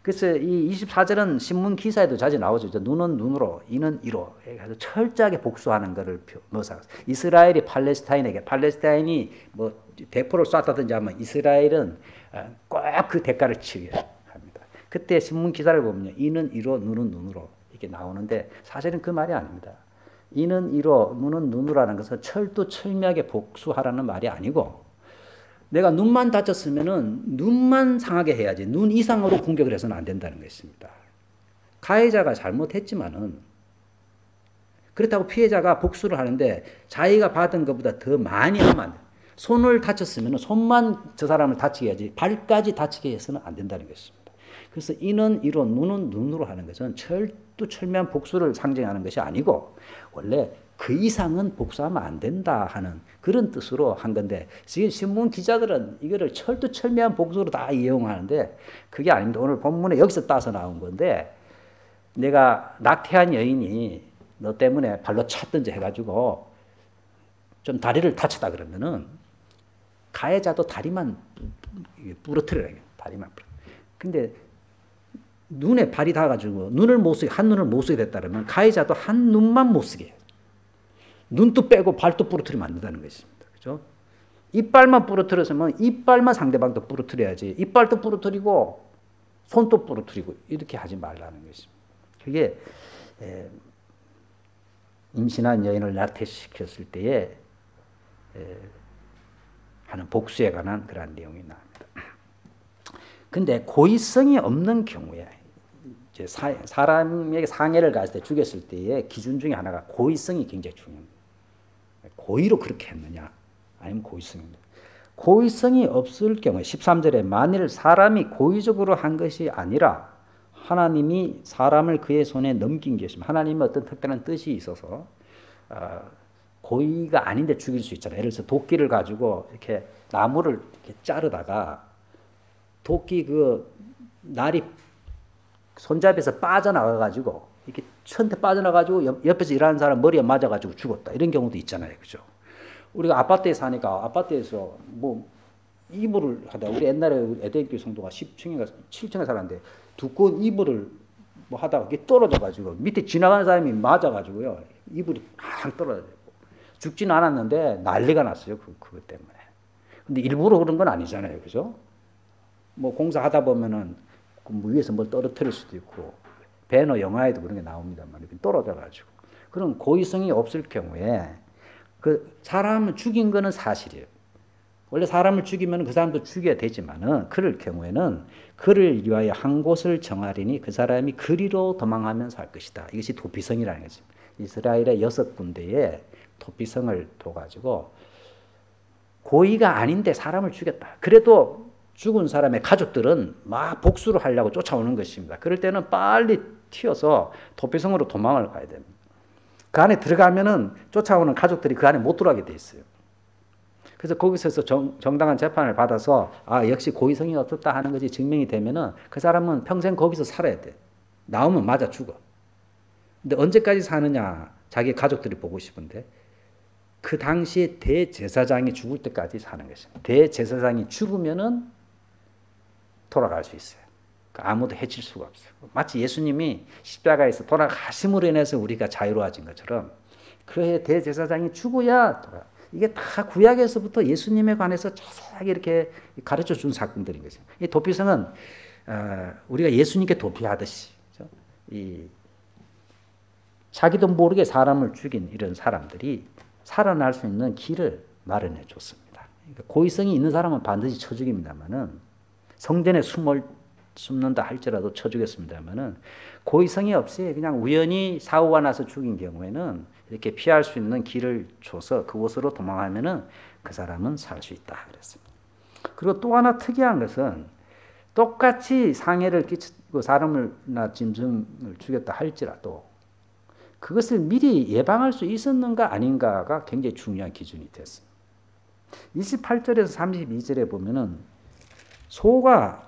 그래서 이 24절은 신문 기사에도 자주 나오죠. 눈은 눈으로, 이는 이로. 그래서 철저하게 복수하는 것을 묘사하고 이스라엘이 팔레스타인이 뭐 대포를 쐈다든지 하면 이스라엘은 꼭 그 대가를 치게 합니다. 그때 신문 기사를 보면요. 이는 이로, 눈은 눈으로 이렇게 나오는데 사실은 그 말이 아닙니다. 이는 이로, 눈은 눈으로라는 것은 철두철미하게 복수하라는 말이 아니고 내가 눈만 다쳤으면은 눈만 상하게 해야지 눈 이상으로 공격을 해서는 안 된다는 것입니다. 가해자가 잘못했지만은 그렇다고 피해자가 복수를 하는데 자기가 받은 것보다 더 많이 하면 안 돼요. 손을 다쳤으면 손만 저 사람을 다치게 해야지 발까지 다치게 해서는 안 된다는 것입니다. 그래서 이는 이로 눈은 눈으로 하는 것은 철두철미한 복수를 상징하는 것이 아니고 원래 그 이상은 복수하면 안 된다 하는 그런 뜻으로 한 건데 지금 신문 기자들은 이거를 철두철미한 복수로 다 이용하는데 그게 아닙니다. 오늘 본문에 여기서 따서 나온 건데 내가 낙태한 여인이 너 때문에 발로 찼든지 해가지고 좀 다리를 다쳤다 그러면은 가해자도 다리만 부러뜨려야 해요. 다리만 부러뜨려. 근데 눈에 발이 닿아가지고 눈을 못 쓰게 한 눈을 못 쓰게 됐다면 가해자도 한 눈만 못 쓰게 해요. 눈도 빼고 발도 부러뜨리면 안 된다는 것입니다. 그죠? 이빨만 부러뜨렸으면 이빨만 상대방도 부러뜨려야지. 이빨도 부러뜨리고 손도 부러뜨리고 이렇게 하지 말라는 것입니다. 그게 임신한 여인을 낙태시켰을 때에 하는 복수에 관한 그런 내용이 나옵니다. 근데 고의성이 없는 경우에 이제 사람에게 상해를 가했을 때 죽였을 때의 기준 중에 하나가 고의성이 굉장히 중요합니다. 고의로 그렇게 했느냐 아니면 고의성입니다. 고의성이 없을 경우에 13절에 만일 사람이 고의적으로 한 것이 아니라 하나님이 사람을 그의 손에 넘긴 것이면 하나님의 어떤 특별한 뜻이 있어서 고의가 아닌데 죽일 수 있잖아요. 예를 들어서 도끼를 가지고 이렇게 나무를 이렇게 자르다가 도끼 그 날이 손잡이에서 빠져나가 가지고 이렇게 천태 빠져나가지고 옆에서 일하는 사람 머리에 맞아가지고 죽었다. 이런 경우도 있잖아요. 그죠? 우리가 아파트에 사니까 아파트에서 뭐 이불을 하다 우리 옛날에 애대교 성도가 10층인가 7층에 살았는데 두꺼운 이불을 뭐 하다가 이게 떨어져가지고 밑에 지나가는 사람이 맞아가지고요. 이불이 팍 떨어져요. 죽지는 않았는데 난리가 났어요. 그것 때문에. 근데 일부러 그런 건 아니잖아요. 그죠? 뭐 공사하다 보면은 그 위에서 뭘 떨어뜨릴 수도 있고 배너 영화에도 그런 게 나옵니다만 떨어져가지고 그런 고의성이 없을 경우에 그 사람을 죽인 거는 사실이에요. 원래 사람을 죽이면 그 사람도 죽여야 되지만은 그럴 경우에는 그를 위하여 한 곳을 정하리니 그 사람이 그리로 도망하면 살 것이다. 이것이 도피성이라는 거죠. 이스라엘의 6군데에 도피성을 둬가지고 고의가 아닌데 사람을 죽였다. 그래도 죽은 사람의 가족들은 막 복수를 하려고 쫓아오는 것입니다. 그럴 때는 빨리 튀어서 도피성으로 도망을 가야 됩니다. 그 안에 들어가면은 쫓아오는 가족들이 그 안에 못 들어가게 돼 있어요. 그래서 거기서 정당한 재판을 받아서 아 역시 고의성이 없었다 하는 것이 증명이 되면은 그 사람은 평생 거기서 살아야 돼. 나오면 맞아 죽어. 근데 언제까지 사느냐 자기 가족들이 보고 싶은데 그 당시에 대제사장이 죽을 때까지 사는 것입니다. 대제사장이 죽으면은 돌아갈 수 있어요. 아무도 해칠 수가 없어요. 마치 예수님이 십자가에서 돌아가심으로 인해서 우리가 자유로워진 것처럼 그의 대제사장이 죽어야 돌아가. 이게 다 구약에서부터 예수님에 관해서 자세하게 이렇게 가르쳐 준 사건들인 거죠. 이 도피성은 우리가 예수님께 도피하듯이 이 자기도 모르게 사람을 죽인 이런 사람들이 살아날 수 있는 길을 마련해 줬습니다. 그러니까 고의성이 있는 사람은 반드시 쳐 죽입니다만은 성전에 숨는다 할지라도 쳐 죽였습니다만은 고의성이 없이 그냥 우연히 사고가 나서 죽인 경우에는 이렇게 피할 수 있는 길을 줘서 그곳으로 도망하면은 그 사람은 살 수 있다 그랬습니다. 그리고 또 하나 특이한 것은 똑같이 상해를 끼치고 사람을나 짐승을 죽였다 할지라도 그것을 미리 예방할 수 있었는가 아닌가가 굉장히 중요한 기준이 됐습니다. 28절에서 32절에 보면은 소가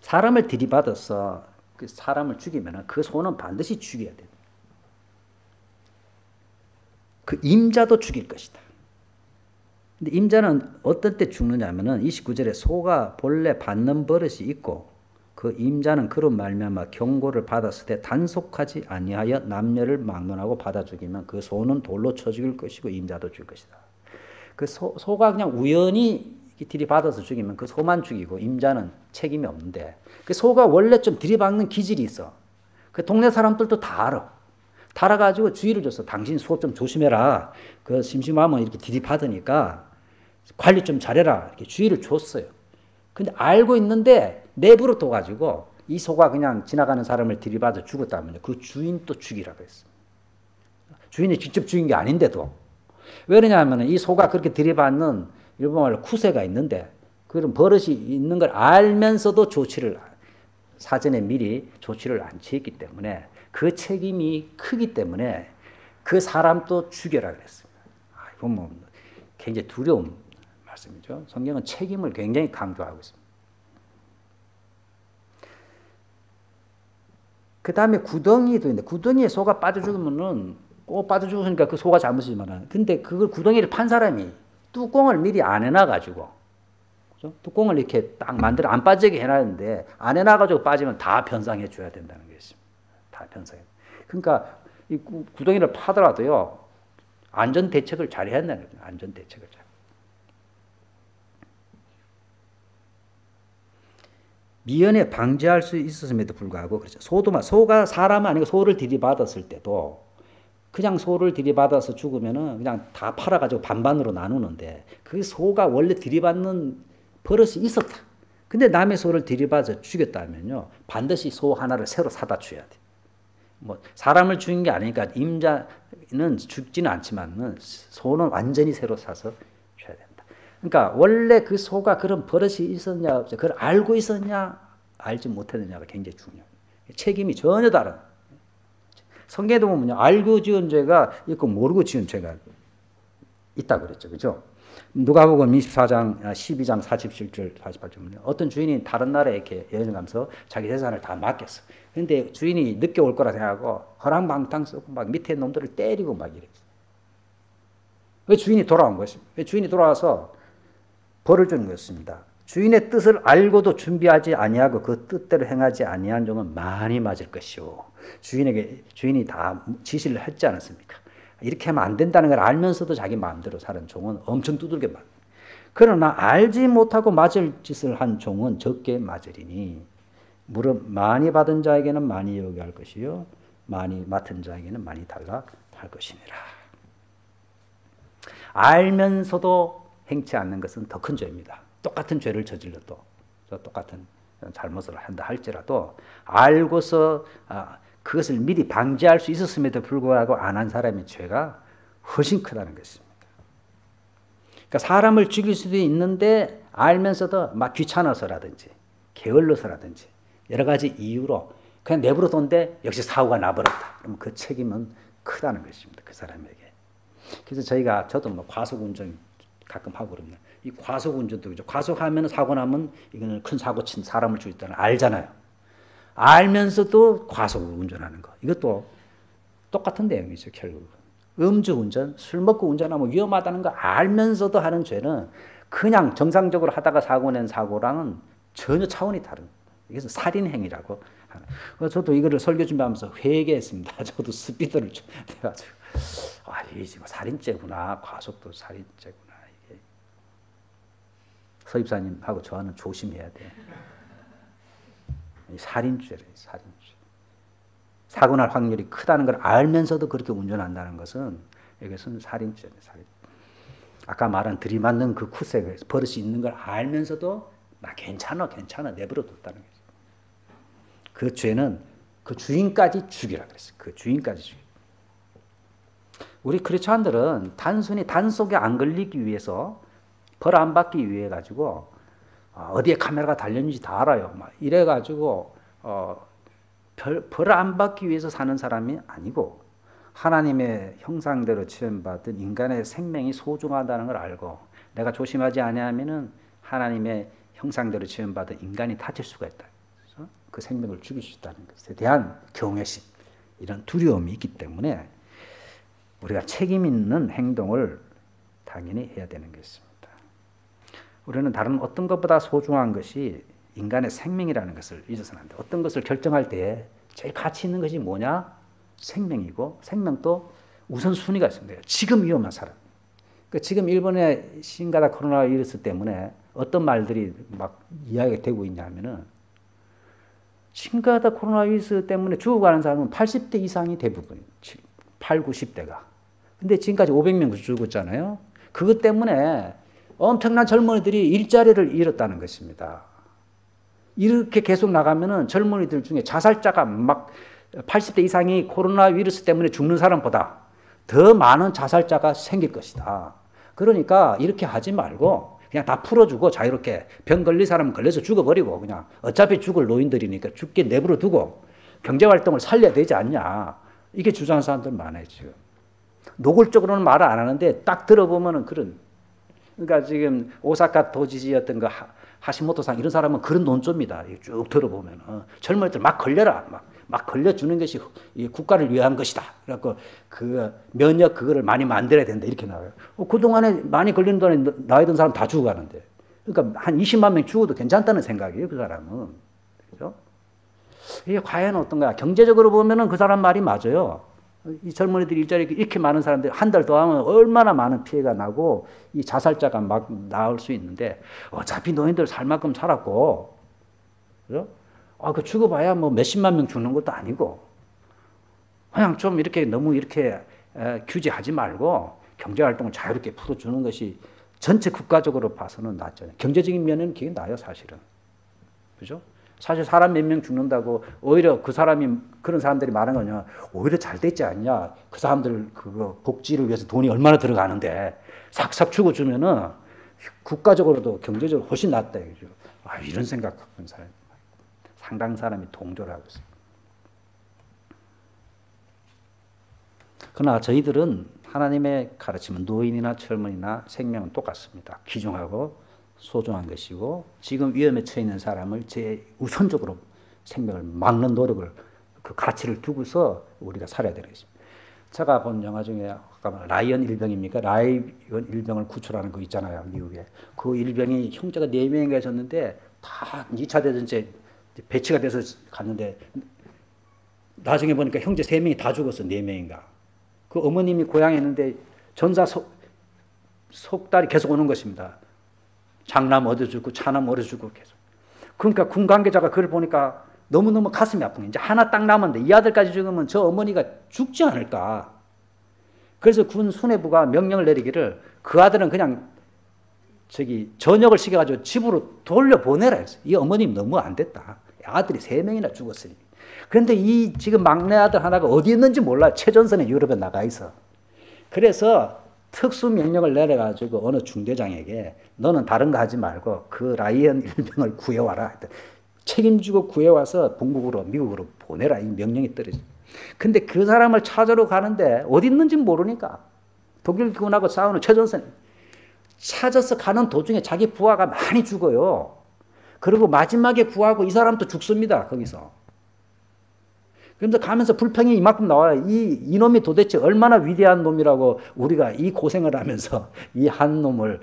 사람을 들이받아서 그 사람을 죽이면은 그 소는 반드시 죽여야 돼요. 그 임자도 죽일 것이다. 근데 임자는 어떤 때 죽느냐면은 29절에 소가 본래 받는 버릇이 있고 그 임자는 그로 말미암아 경고를 받았을 때 단속하지 아니하여 남녀를 막론하고 받아 죽이면 그 소는 돌로 쳐 죽일 것이고 임자도 죽일 것이다. 그 소가 그냥 우연히 들이받아서 죽이면 그 소만 죽이고 임자는 책임이 없는데 그 소가 원래 좀 들이박는 기질이 있어. 그 동네 사람들도 다 알아. 달아가지고 주의를 줬어. 당신 소 좀 조심해라. 그 심심하면 이렇게 들이받으니까 관리 좀 잘해라. 이렇게 주의를 줬어요. 근데 알고 있는데 내부로 둬가지고 이 소가 그냥 지나가는 사람을 들이받아 죽었다면 그 주인 또 죽이라고 했어. 주인이 직접 죽인 게 아닌데도. 왜 그러냐면 이 소가 그렇게 들이받는 일본말로 쿠세가 있는데 그런 버릇이 있는 걸 알면서도 사전에 미리 조치를 안 취했기 때문에 그 책임이 크기 때문에 그 사람도 죽여라 그랬습니다. 이건 뭐 굉장히 두려운 말씀이죠. 성경은 책임을 굉장히 강조하고 있습니다. 그 다음에 구덩이도 있는데 구덩이에 소가 빠져 죽으면은 빠져 죽으니까 그 소가 잘못이지만 근데 그걸 구덩이를 판 사람이 뚜껑을 미리 안 해놔가지고 그렇죠? 뚜껑을 이렇게 딱 만들어 안 빠지게 해놨는데 안 해놔가지고 빠지면 다 변상해 줘야 된다는 것입니다. 다 변상해. 그러니까 이 구덩이를 파더라도요 안전 대책을 잘 해야 된다는 거죠. 안전 대책을 잘. 미연에 방지할 수 있었음에도 불구하고 그렇죠. 소가 사람 아니고 소를 들이받았을 때도 그냥 소를 들이받아서 죽으면은 그냥 다 팔아가지고 반반으로 나누는데 그 소가 원래 들이받는 버릇이 있었다. 근데 남의 소를 들이받아서 죽였다면요 반드시 소 하나를 새로 사다 줘야 돼. 뭐 사람을 죽인 게 아니니까 임자는 죽지는 않지만은 소는 완전히 새로 사서 줘야 된다. 그러니까 원래 그 소가 그런 버릇이 있었냐 없냐 그걸 알고 있었냐 알지 못했느냐가 굉장히 중요해요. 책임이 전혀 다른. 성경에도 보면요 알고 지은 죄가 있고 모르고 지은 죄가 있다고 그랬죠. 그죠? 누가복음 24장, 12장 47절, 48절. 어떤 주인이 다른 나라에 이렇게 여행 가면서 자기 재산을 다 맡겼어. 근데 주인이 늦게 올 거라 생각하고 허랑방탕 쓰고 막 밑에 놈들을 때리고 막 이랬어. 왜 주인이 돌아온 것입니다. 왜 주인이 돌아와서 벌을 주는 것입니다. 주인의 뜻을 알고도 준비하지 아니하고 그 뜻대로 행하지 아니한 종은 많이 맞을 것이요. 주인이 다 지시를 했지 않았습니까? 이렇게 하면 안 된다는 걸 알면서도 자기 마음대로 사는 종은 엄청 두들겨 맞. 그러나 알지 못하고 맞을 짓을 한 종은 적게 맞으리니 무릇 많이 받은 자에게는 많이 요구할 것이요 많이 맡은 자에게는 많이 달라 할 것이니라. 알면서도 행치 않는 것은 더 큰 죄입니다. 똑같은 죄를 저질러도 똑같은 잘못을 한다 할지라도 알고서 그것을 미리 방지할 수 있었음에도 불구하고 안 한 사람의 죄가 훨씬 크다는 것입니다. 그러니까 사람을 죽일 수도 있는데 알면서도 막 귀찮아서라든지 게을러서라든지 여러 가지 이유로 그냥 내버려뒀는데 역시 사고가 나버렸다. 그러면 그 책임은 크다는 것입니다. 그 사람에게. 그래서 저도 뭐 과속운전 가끔 하고 그럽니다. 이 과속운전도 그죠. 과속하면 사고 나면 이거는 큰 사고 친 사람을 죽였다는 알잖아요. 알면서도 과속을 운전하는 거. 이것도 똑같은 내용이죠, 결국은. 음주운전, 술 먹고 운전하면 위험하다는 거 알면서도 하는 죄는 그냥 정상적으로 하다가 사고 낸 사고랑은 전혀 차원이 다른. 이것은 살인행위라고 하는. 그래서 저도 이거를 설교 준비하면서 회개했습니다. 저도 스피드를 좀 내가지고. 이게 살인죄구나. 과속도 살인죄구나. 이게. 서입사님하고 저와는 조심해야 돼. 살인죄래, 살인죄. 사고 날 확률이 크다는 걸 알면서도 그렇게 운전한다는 것은 이것은 살인죄네, 살인. 아까 말한 들이맞는 그 쿠색을 버릇이 있는 걸 알면서도 괜찮아 내버려 뒀다는 거죠. 그 죄는 그 주인까지 죽이라 그랬어요. 그 주인까지 죽이라. 우리 크리스찬들은 단순히 단속에 안 걸리기 위해서 벌 안 받기 위해 가지고 어디에 카메라가 달렸는지 다 알아요. 막 이래 가지고 벌 안 받기 위해서 사는 사람이 아니고 하나님의 형상대로 지음받은 인간의 생명이 소중하다는 걸 알고 내가 조심하지 아니하면은 하나님의 형상대로 지음받은 인간이 다칠 수가 있다. 그래서 그 생명을 죽일 수 있다는 것에 대한 경외심, 이런 두려움이 있기 때문에 우리가 책임 있는 행동을 당연히 해야 되는 것입니다. 우리는 다른 어떤 것보다 소중한 것이 인간의 생명이라는 것을 잊어서는 안 돼. 어떤 것을 결정할 때 제일 가치 있는 것이 뭐냐? 생명이고 생명도 우선순위가 있습니다. 지금 위험한 사람. 그러니까 지금 일본의 신型코로나 바이러스 때문에 어떤 말들이 막 이야기가 되고 있냐면은 신型코로나 바이러스 때문에 죽어가는 사람은 80대 이상이 대부분, 8, 90대가. 근데 지금까지 500명 죽었잖아요. 그것 때문에 엄청난 젊은이들이 일자리를 잃었다는 것입니다. 이렇게 계속 나가면은 젊은이들 중에 자살자가 막 80대 이상이 코로나 바이러스 때문에 죽는 사람보다 더 많은 자살자가 생길 것이다. 그러니까 이렇게 하지 말고 그냥 다 풀어주고 자유롭게 병 걸린 사람은 걸려서 죽어버리고 그냥 어차피 죽을 노인들이니까 죽게 내버려 두고 경제활동을 살려야 되지 않냐. 이게 주장하는 사람들 많아요, 지금. 노골적으로는 말을 안 하는데 딱 들어보면은 그러니까 지금 오사카 도지지였던 그 하시모토상 이런 사람은 그런 논조입니다. 쭉 들어보면 젊은이들 막 걸려라, 막 걸려주는 것이 국가를 위한 것이다. 그래갖고 그 면역 그거를 많이 만들어야 된다 이렇게 나와요. 그 동안에 많이 걸리는 동안에 나이 든 사람 다 죽어가는데, 그러니까 한 20만 명 죽어도 괜찮다는 생각이에요, 그 사람은. 그죠? 이게 과연 어떤가? 경제적으로 보면은 그 사람 말이 맞아요. 이 젊은이들이 일자리 이렇게 많은 사람들 한 달 더 하면 얼마나 많은 피해가 나고 이 자살자가 막 나올 수 있는데 어차피 노인들 살 만큼 살았고, 그죠? 그 죽어봐야 뭐 몇십만 명 죽는 것도 아니고 그냥 좀 이렇게 너무 이렇게 규제하지 말고 경제활동을 자유롭게 풀어주는 것이 전체 국가적으로 봐서는 낫잖아요. 경제적인 면은 그게 나아요, 사실은. 그죠? 사실 사람 몇 명 죽는다고 오히려 그 사람이 그런 사람들이 말하는 거냐, 오히려 잘 됐지 않냐. 그 사람들 그거 복지를 위해서 돈이 얼마나 들어가는데 싹싹 죽어주면은 국가적으로도 경제적으로 훨씬 낫다. 그죠? 이런 생각 갖고 있는 사람 상당 사람이 동조를 하고 있습니다. 그러나 저희들은 하나님의 가르침은 노인이나 젊은이나 생명은 똑같습니다. 귀중하고 소중한 것이고 지금 위험에 처해 있는 사람을 제 우선적으로 생명을 막는 노력을 그 가치를 두고서 우리가 살아야 되는 것입니다. 제가 본 영화 중에 라이언 일병입니까? 라이언 일병을 구출하는 거 있잖아요. 미국에. 그 일병이 형제가 4명이 계셨는데 다 2차 대전 때 배치가 돼서 갔는데 나중에 보니까 형제 3명이 다 죽었어. 4명인가. 그 어머님이 고향에 있는데 전사 속달이 계속 오는 것입니다. 장남 얻어주고 차남 얻어주고 계속. 그러니까 군 관계자가 그걸 보니까 너무너무 가슴이 아픈 거예요. 이제 하나 딱 남았는데 이 아들까지 죽으면 저 어머니가 죽지 않을까. 그래서 군 수뇌부가 명령을 내리기를 그 아들은 그냥 전역을 시켜가지고 집으로 돌려보내라 했어요. 이 어머님 너무 안 됐다. 아들이 3명이나 죽었으니. 그런데 이 지금 막내 아들 하나가 어디 있는지 몰라. 최전선에 유럽에 나가 있어. 그래서 특수 명령을 내려가지고 어느 중대장에게 너는 다른 거 하지 말고 그 라이언 일병을 구해와라. 책임지고 구해와서 본국으로 미국으로 보내라. 이 명령이 떨어져. 근데 그 사람을 찾으러 가는데 어디 있는지 모르니까 독일군하고 싸우는 최전선 찾아서 가는 도중에 자기 부하가 많이 죽어요. 그리고 마지막에 구하고 이 사람도 죽습니다. 거기서. 그런데 가면서 불평이 이만큼 나와요. 이놈이 도대체 얼마나 위대한 놈이라고 우리가 이 고생을 하면서 이 한 놈을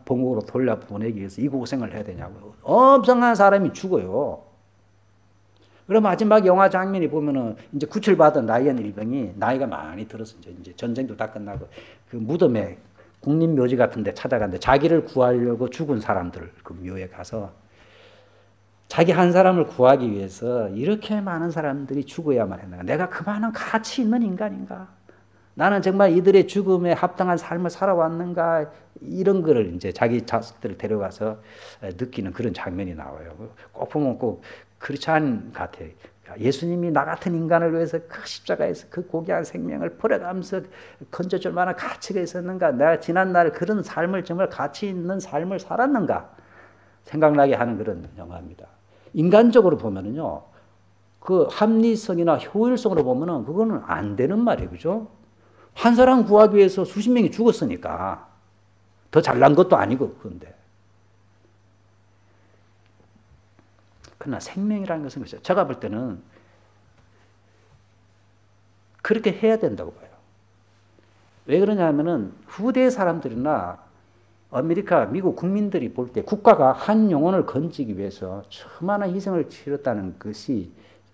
본국으로 돌려보내기 위해서 이 고생을 해야 되냐고. 엄청난 사람이 죽어요. 그럼 마지막 영화 장면이 보면은 이제 구출받은 라이언 일병이 나이가 많이 들어서 이제 전쟁도 다 끝나고 그 무덤에 국립묘지 같은 데 찾아갔는데 자기를 구하려고 죽은 사람들 그 묘에 가서 자기 한 사람을 구하기 위해서 이렇게 많은 사람들이 죽어야만 했나. 내가 그만한 가치 있는 인간인가? 나는 정말 이들의 죽음에 합당한 삶을 살아왔는가? 이런 거를 이제 자기 자식들을 데려가서 느끼는 그런 장면이 나와요. 꼭 보면 꼭 그렇지 않은 것 같아요. 예수님이 나 같은 인간을 위해서 그 십자가에서 그 고귀한 생명을 버려가면서 건져줄 만한 가치가 있었는가? 내가 지난날 그런 삶을 정말 가치 있는 삶을 살았는가? 생각나게 하는 그런 영화입니다. 인간적으로 보면은요, 그 합리성이나 효율성으로 보면은 그거는 안 되는 말이에요. 그죠? 한 사람 구하기 위해서 수십 명이 죽었으니까. 더 잘난 것도 아니고, 그런데. 그러나 생명이라는 것은 그렇죠. 제가 볼 때는 그렇게 해야 된다고 봐요. 왜 그러냐면은 후대 사람들이나 아메리카, 미국 국민들이 볼 때 국가가 한 영혼을 건지기 위해서 수많은 희생을 치렀다는 것이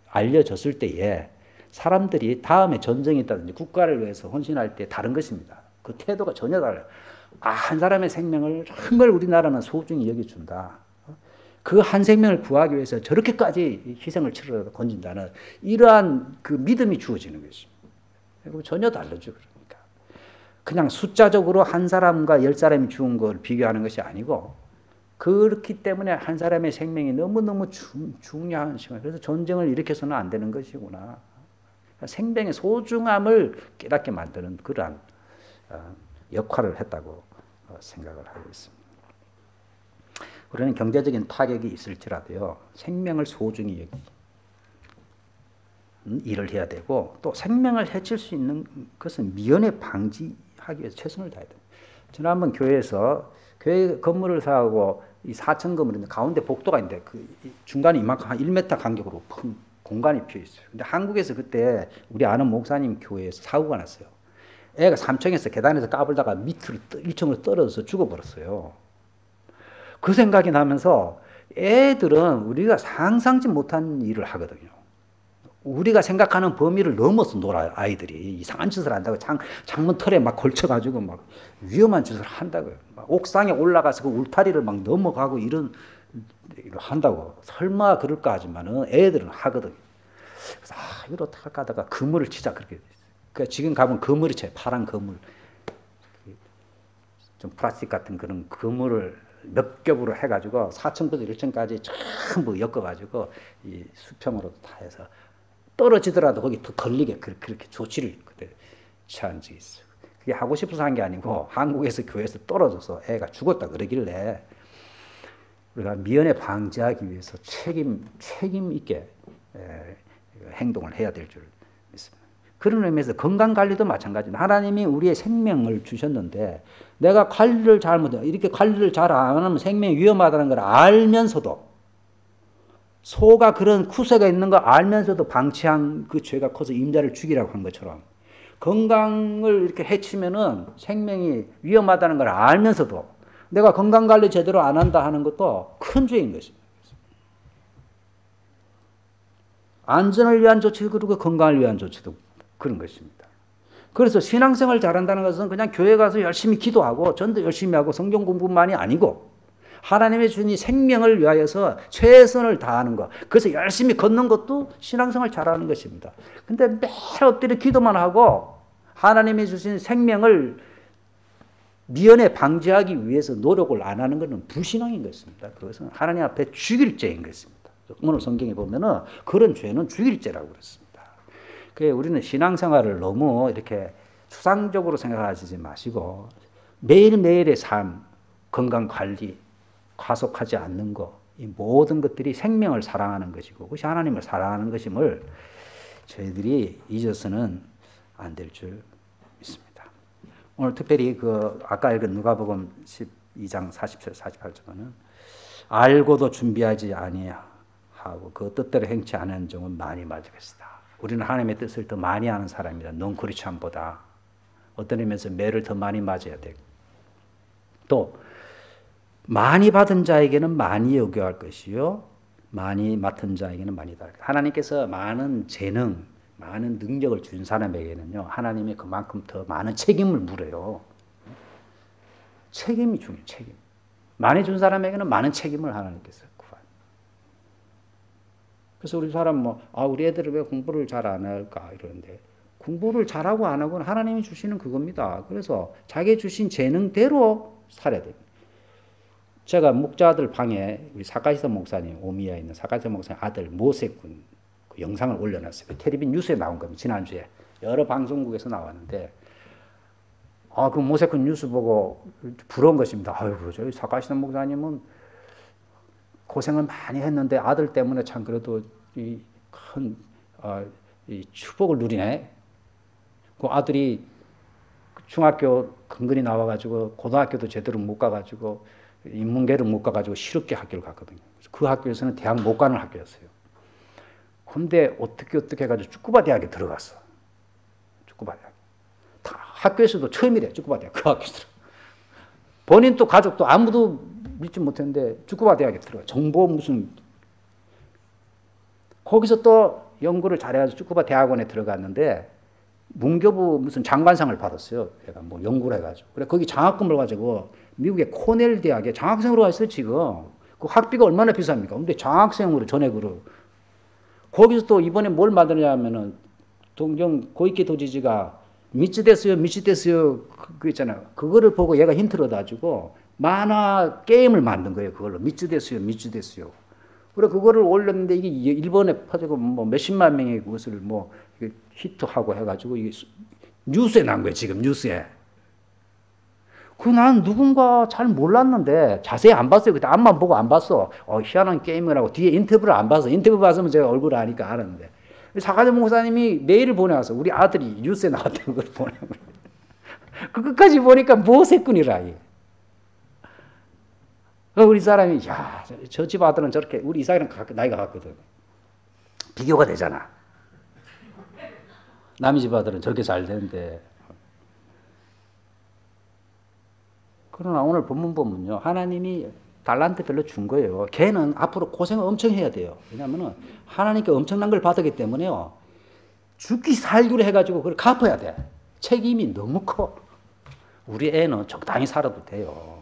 알려졌을 때에 사람들이 다음에 전쟁이 있다든지 국가를 위해서 헌신할 때 다른 것입니다. 그 태도가 전혀 달라요. 한 사람의 생명을 정말 우리나라는 소중히 여겨준다. 그 한 생명을 구하기 위해서 저렇게까지 희생을 치러서 건진다는 이러한 그 믿음이 주어지는 것입니다. 전혀 다르죠. 그러니까. 그냥 숫자적으로 한 사람과 10사람이 죽은 걸 비교하는 것이 아니고 그렇기 때문에 한 사람의 생명이 너무너무 중요한 시간. 그래서 전쟁을 일으켜서는 안 되는 것이구나. 그러니까 생명의 소중함을 깨닫게 만드는 그러한 역할을 했다고 생각을 하고 있습니다. 우리는 경제적인 타격이 있을지라도요. 생명을 소중히 여기 일을 해야 되고 또 생명을 해칠 수 있는 것은 미연에 방지하기 위해서 최선을 다해야 됩니다. 지난번 교회에서 교회 건물을 사고 이 4층 건물인데 가운데 복도가 있는데 그 중간에 이만큼 한 1m 간격으로 큰 공간이 비어 있어요. 근데 한국에서 그때 우리 아는 목사님 교회에서 사고가 났어요. 애가 3층에서 계단에서 까불다가 밑으로 1층으로 떨어져서 죽어버렸어요. 그 생각이 나면서 애들은 우리가 상상치 못한 일을 하거든요. 우리가 생각하는 범위를 넘어서 놀아요. 아이들이 이상한 짓을 한다고 창문 털에 막 걸쳐가지고 막 위험한 짓을 한다고요. 막 옥상에 올라가서 그 울타리를 막 넘어가고 이런 일을 한다고. 설마 그럴까 하지만은 애들은 하거든요. 그래서 이걸 어떻게 할까 하다가 그물을 치자 그렇게 됐어요. 그러니까 지금 가면 그물이 쳐요. 파란 그물. 좀 플라스틱 같은 그런 그물을 몇 겹으로 해가지고 4층부터 1층까지 전부 엮어가지고 이 수평으로 다 해서 떨어지더라도 거기 더 걸리게 그렇게 조치를 그때 취한 적이 있어요. 그게 하고 싶어서 한 게 아니고 한국에서 교회에서 떨어져서 애가 죽었다 그러길래 우리가 미연에 방지하기 위해서 책임 있게 행동을 해야 될 줄 믿습니다. 그런 의미에서 건강관리도 마찬가지입니다. 하나님이 우리의 생명을 주셨는데 내가 관리를 잘못해 이렇게 관리를 잘 안 하면 생명이 위험하다는 걸 알면서도 소가 그런 쿠세가 있는 거 알면서도 방치한 그 죄가 커서 임자를 죽이라고 한 것처럼 건강을 이렇게 해치면은 생명이 위험하다는 걸 알면서도 내가 건강관리 제대로 안 한다 하는 것도 큰 죄인 것입니다. 안전을 위한 조치도 그렇고 건강을 위한 조치도 그런 것입니다. 그래서 신앙생활 잘한다는 것은 그냥 교회 가서 열심히 기도하고 전도 열심히 하고 성경 공부만이 아니고 하나님의 주신 이 생명을 위하여서 최선을 다하는 것. 그래서 열심히 걷는 것도 신앙생활 잘하는 것입니다. 근데 매일 엎드려 기도만 하고 하나님이 주신 생명을 미연에 방지하기 위해서 노력을 안 하는 것은 불신앙인 것입니다. 그것은 하나님 앞에 죽일 죄인 것입니다. 오늘 성경에 보면은 그런 죄는 죽일 죄라고 그랬습니다. 그래 우리는 신앙생활을 너무 이렇게 추상적으로 생각하시지 마시고 매일매일의 삶, 건강 관리, 과속하지 않는 것, 이 모든 것들이 생명을 사랑하는 것이고 그것이 하나님을 사랑하는 것임을 저희들이 잊어서는 안 될 줄 믿습니다. 오늘 특별히 그 아까 읽은 누가복음 12장 40절 48절은 알고도 준비하지 아니하고 그 뜻대로 행치 않은 종은 많이 맞을 것이다. 우리는 하나님의 뜻을 더 많이 아는 사람이다. 넌크리스천보다 어떤 의미에서 매를 더 많이 맞아야 되고 또 많이 받은 자에게는 많이 요구할 것이요 많이 맡은 자에게는 많이 달라. 하나님께서 많은 재능, 많은 능력을 준 사람에게는요 하나님이 그만큼 더 많은 책임을 물어요. 책임이 중요해요. 책임. 많이 준 사람에게는 많은 책임을 하나님께서 구하요. 그래서 우리 사람 우리 애들은 왜 공부를 잘 안 할까 이러는데 공부를 잘하고 안 하고는 하나님이 주시는 그겁니다. 그래서 자기 주신 재능대로 살아야 됩니다. 제가 목자들 방에 우리 사카시사 목사님, 오미야에 있는 사카시사 목사님 아들 모세군 그 영상을 올려놨어요. 텔레비전 뉴스에 나온 겁니다. 지난주에. 여러 방송국에서 나왔는데 그 모세군 뉴스 보고 부러운 것입니다. 아이고, 저희 사카시사 목사님은 고생을 많이 했는데 아들 때문에 참 그래도 이 큰 축복을 누리네. 그 아들이 중학교 근근히 나와가지고 고등학교도 제대로 못 가가지고 인문계를 못 가가지고 실업계 학교를 갔거든요. 그 학교에서는 대학 못 가는 학교였어요. 근데 어떻게 해가지고筑波 대학에 들어갔어.筑波 대학. 학교에서도 처음이래.筑波 대학. 그 학교에서. 본인 또 가족도 아무도 믿지 못했는데筑波 대학에 들어가. 정보 무슨 거기서 또 연구를 잘해가지고筑波 대학원에 들어갔는데 문교부 무슨 장관상을 받았어요. 얘가 연구를 해가지고. 그래 거기 장학금을 가지고 미국의 코넬 대학에 장학생으로 가 있어요, 지금. 그 학비가 얼마나 비쌉니까? 근데 장학생으로 전액으로. 거기서 또 이번에 뭘 만드냐면은 동경 고이케 도지지가 미치됐어요. 그 있잖아요. 그거를 보고 얘가 힌트를 얻어가지고 만화 게임을 만든 거예요, 그걸로. 미치됐어요. 그래 그거를 올렸는데 이게 일본에 퍼지고 몇십만 명의 그것을 히트하고 해가지고 이게 뉴스에 난 거예요, 지금 뉴스에. 난 누군가 잘 몰랐는데 자세히 안 봤어요. 그때 앞만 보고 안 봤어. 희한한 게임이라고 뒤에 인터뷰를 안 봤어. 인터뷰 봤으면 제가 얼굴을 아니까 알았는데. 사가정 목사님이 메일을 보내와서 우리 아들이 뉴스에 나왔다는 걸 보내고 그 끝까지 보니까 모세꾼이라. 우리 사람이 저 집 아들은 저렇게 우리 이삭이랑 나이가 같거든. 비교가 되잖아. 남의 집 아들은 저렇게 잘 되는데. 그러나 오늘 본문 보면요. 하나님이 달란트 별로 준 거예요. 걔는 앞으로 고생을 엄청 해야 돼요. 왜냐하면 하나님께 엄청난 걸 받았기 때문에요. 죽기 살기로 해가지고 그걸 갚아야 돼. 책임이 너무 커. 우리 애는 적당히 살아도 돼요.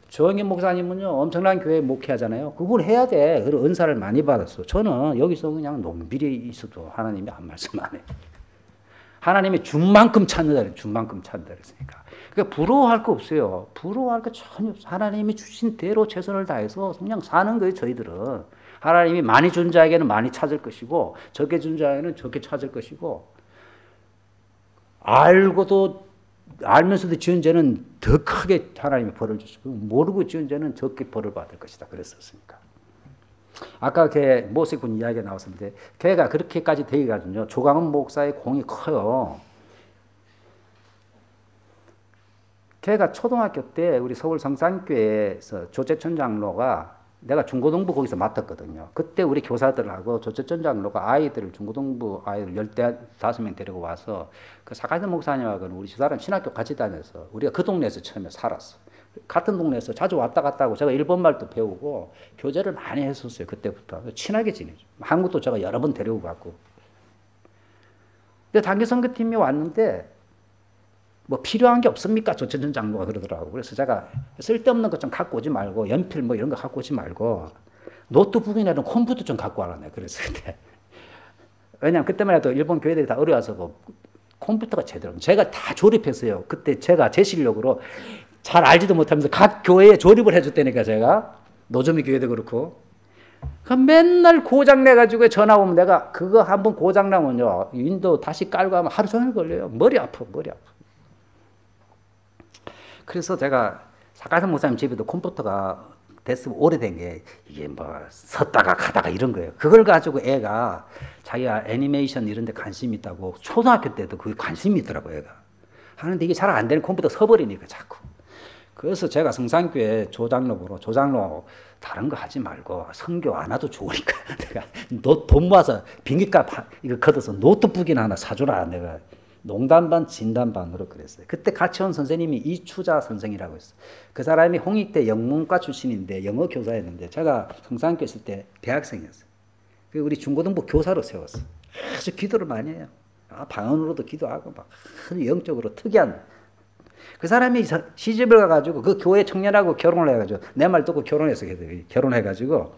조영기 목사님은요. 엄청난 교회 목회하잖아요. 그걸 해야 돼. 그리고 은사를 많이 받았어. 저는 여기서 그냥 농비리 있어도 하나님이 한 말씀 안 해. 하나님이 준 만큼 찾는다. 준 만큼 찾는다 그랬으니까. 그러니까 부러워할 거 없어요. 부러워할 거 전혀 없어요. 하나님이 주신 대로 최선을 다해서 그냥 사는 거예요, 저희들은. 하나님이 많이 준 자에게는 많이 찾을 것이고 적게 준 자에게는 적게 찾을 것이고 알면서도 지은 죄는 더 크게 하나님이 벌을 주시고 모르고 지은 죄는 적게 벌을 받을 것이다. 그랬었으니까. 아까 걔 모세군 이야기가 나왔었는데 걔가 그렇게까지 되기까지는요. 조광훈 목사의 공이 커요. 걔가 초등학교 때 우리 서울 성산교회에서 조재천 장로가 내가 중고등부 거기서 맡았거든요. 그때 우리 교사들하고 조재천 장로가 아이들을 중고등부 아이들 15명 데리고 와서 그 사가정 목사님하고는 우리 집사람 신학교 같이 다녀서 우리가 그 동네에서 처음에 살았어. 같은 동네에서 자주 왔다 갔다 하고 제가 일본말도 배우고 교제를 많이 했었어요. 그때부터 친하게 지내죠. 한국도 제가 여러 번 데리고 갔고. 근데 단기 선교팀이 왔는데 뭐 필요한 게 없습니까? 조천전 장로가 그러더라고. 그래서 제가 쓸데없는 것 좀 갖고 오지 말고 연필 뭐 이런 거 갖고 오지 말고 노트북이나 이런 컴퓨터 좀 갖고 와라. 그래서 그때 왜냐면 그때만 해도 일본 교회들이 다 어려워서 뭐 컴퓨터가 제대로 제가 다 조립했어요. 그때 제가 제 실력으로 잘 알지도 못하면서 각 교회에 조립을 해줬다니까 제가 노점이 교회도 그렇고 맨날 고장 내가지고 전화 오면 내가 그거 한번 고장 나면요 윈도우 다시 깔고 하면 하루 종일 걸려요. 머리 아파. 그래서 제가 사가정 목사님 집에도 컴퓨터가 됐으면 오래된 게 이게 뭐 섰다가 가다가 이런 거예요. 그걸 가지고 애가 자기가 애니메이션 이런 데 관심이 있다고 초등학교 때도 그게 관심이 있더라고요. 애가 하는데 이게 잘 안 되는 컴퓨터 서버리니까 자꾸. 그래서 제가 성산교회 조장로 보러 조장로 다른 거 하지 말고 선교 안 와도 좋으니까 내가 돈 모아서 빙기값 이거 걷어서 노트북이나 하나 사주라. 내가 농담 반 진담 반으로 그랬어요. 그때 같이 온 선생님이 이추자 선생이라고 했어요. 그 사람이 홍익대 영문과 출신인데 영어 교사였는데 제가 성산교회 있을 때 대학생이었어요. 우리 중고등부 교사로 세웠어요. 아주 기도를 많이 해요. 방언으로도 기도하고 막 영적으로 특이한. 그 사람이 시집을 가가지고 그 교회 청년하고 결혼을 해가지고 내 말 듣고 결혼해서 결혼해가지고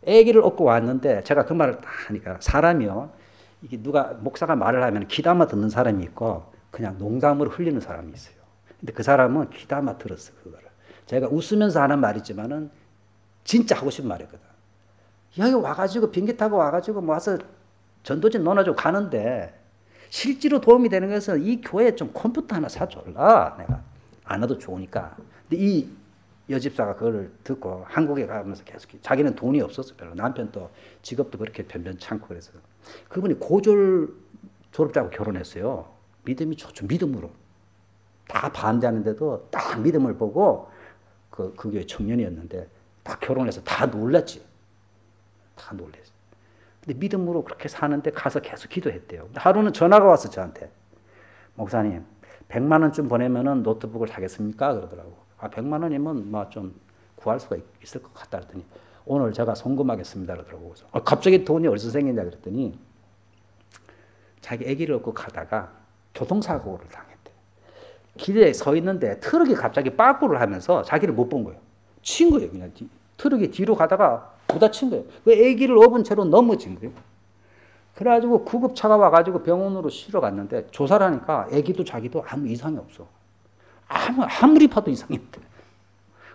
아기를 얻고 왔는데 제가 그 말을 다 하니까 사람이요. 이게 누가 목사가 말을 하면 귀담아 듣는 사람이 있고 그냥 농담으로 흘리는 사람이 있어요. 근데 그 사람은 귀담아 들었어 그거를. 제가 웃으면서 하는 말이지만은 진짜 하고 싶은 말이거든. 여기 와가지고 비행기 타고 와가지고 뭐 와서 전도진 논아주고 가는데 실제로 도움이 되는 것은 이 교회에 좀 컴퓨터 하나 사줘라. 내가 안 와도 좋으니까. 근데 이 여집사가 그걸 듣고 한국에 가면서 계속 자기는 돈이 없었어 별로. 남편도 직업도 그렇게 변변찮고 그래서 그분이 고졸 졸업자하고 결혼했어요. 믿음이 좋죠. 믿음으로. 다 반대하는데도 딱 믿음을 보고 그 교회 청년이었는데 딱 결혼해서 다 놀랐지. 다 놀랐어. 근데 믿음으로 그렇게 사는데 가서 계속 기도했대요. 하루는 전화가 왔어 저한테. 목사님 100만 원쯤 보내면은 노트북을 사겠습니까? 그러더라고. 100만 원이면 뭐 좀 구할 수가 있을 것 같다 그랬더니 오늘 제가 송금하겠습니다 그러더라고. 갑자기 돈이 어디서 생겼냐 그랬더니 자기 아기를 얻고 가다가 교통사고를 당했대. 길에 서 있는데 트럭이 갑자기 빠꾸를 하면서 자기를 못 본 거예요. 친 거예요. 그냥 트럭이 뒤로 가다가 부딪힌 거예요. 그 아기를 업은 채로 넘어진 거예요. 그래가지고 구급차가 와가지고 병원으로 실어 갔는데 조사를 하니까 아기도 자기도 아무 이상이 없어. 아무리 봐도 이상이 없대.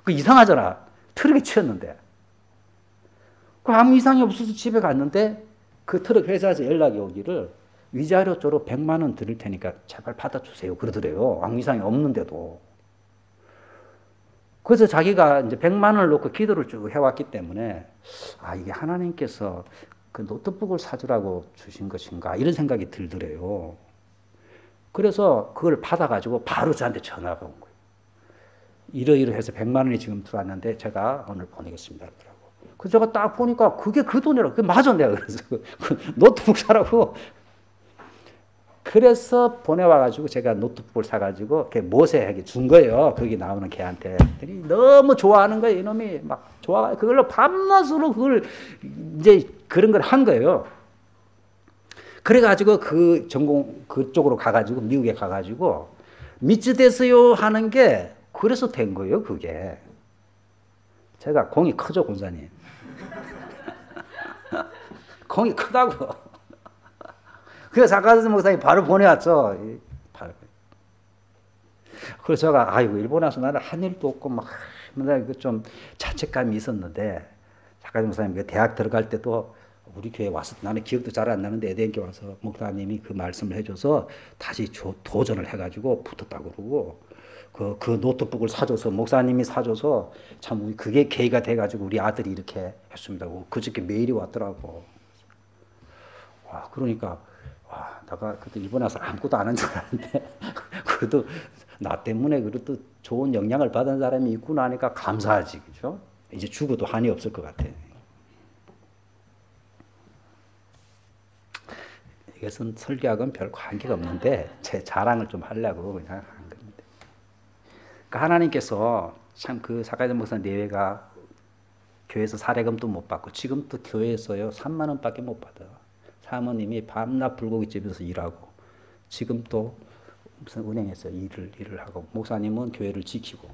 그 이상하잖아. 트럭에 치였는데. 그 아무 이상이 없어서 집에 갔는데 그 트럭 회사에서 연락이 오기를 위자료 쪽으로 100만 원 드릴 테니까 제발 받아주세요. 그러더래요. 아무 이상이 없는데도. 그래서 자기가 이제 100만 원을 놓고 기도를 쭉 해왔기 때문에 이게 하나님께서 그 노트북을 사주라고 주신 것인가 이런 생각이 들더래요. 그래서 그걸 받아가지고 바로 저한테 전화가 온 거예요. 이러이러해서 100만 원이 지금 들어왔는데 제가 오늘 보내겠습니다. 그러더라고. 그래서 제가 딱 보니까 그게 그 돈이라고. 그게 맞아 내가 그래서 그 노트북 사라고. 그래서 보내와가지고 제가 노트북을 사가지고 모세에게 준 거예요. 거기 나오는 걔한테. 너무 좋아하는 거예요. 이놈이 막 좋아. 그걸로 밤낮으로 그걸 이제 그런 걸 한 거예요. 그래가지고 그 전공 그쪽으로 가가지고 미국에 가가지고 미츠데스요 하는 게 그래서 된 거예요. 그게 제가 공이 크죠 권사님. 공이 크다고. 그래서 사카스 목사님 바로 보내왔죠. 그래서 제가 일본에 와서 나는 한 일도 없고 막 좀 자책감이 있었는데 사카스 목사님 대학 들어갈 때도 우리 교회 와서 나는 기억도 잘 안 나는데 에덴교회 와서 목사님이 그 말씀을 해줘서 다시 도전을 해가지고 붙었다고 그러고 그 노트북을 사줘서 목사님이 사줘서 참 우리 그게 계기가 돼가지고 우리 아들이 이렇게 했습니다. 그저께 메일이 왔더라고. 와 그러니까 와 내가 그때 일본에 와서 아무것도 안 한 줄 알았는데 그래도 나 때문에 그래도 좋은 영향을 받은 사람이 있구나 하니까 감사하지 그죠? 이제 죽어도 한이 없을 것 같아. 이것은 설교하고는 별 관계가 없는데 제 자랑을 좀 하려고 그냥 한 겁니다. 그러니까 하나님께서 참 그 사가랴 목사 내외가 교회에서 사례금도 못 받고 지금도 교회에서요 3만 원밖에 못 받아. 사모님이 밤낮 불고기집에서 일하고 지금 또 무슨 은행에서 일을 하고 목사님은 교회를 지키고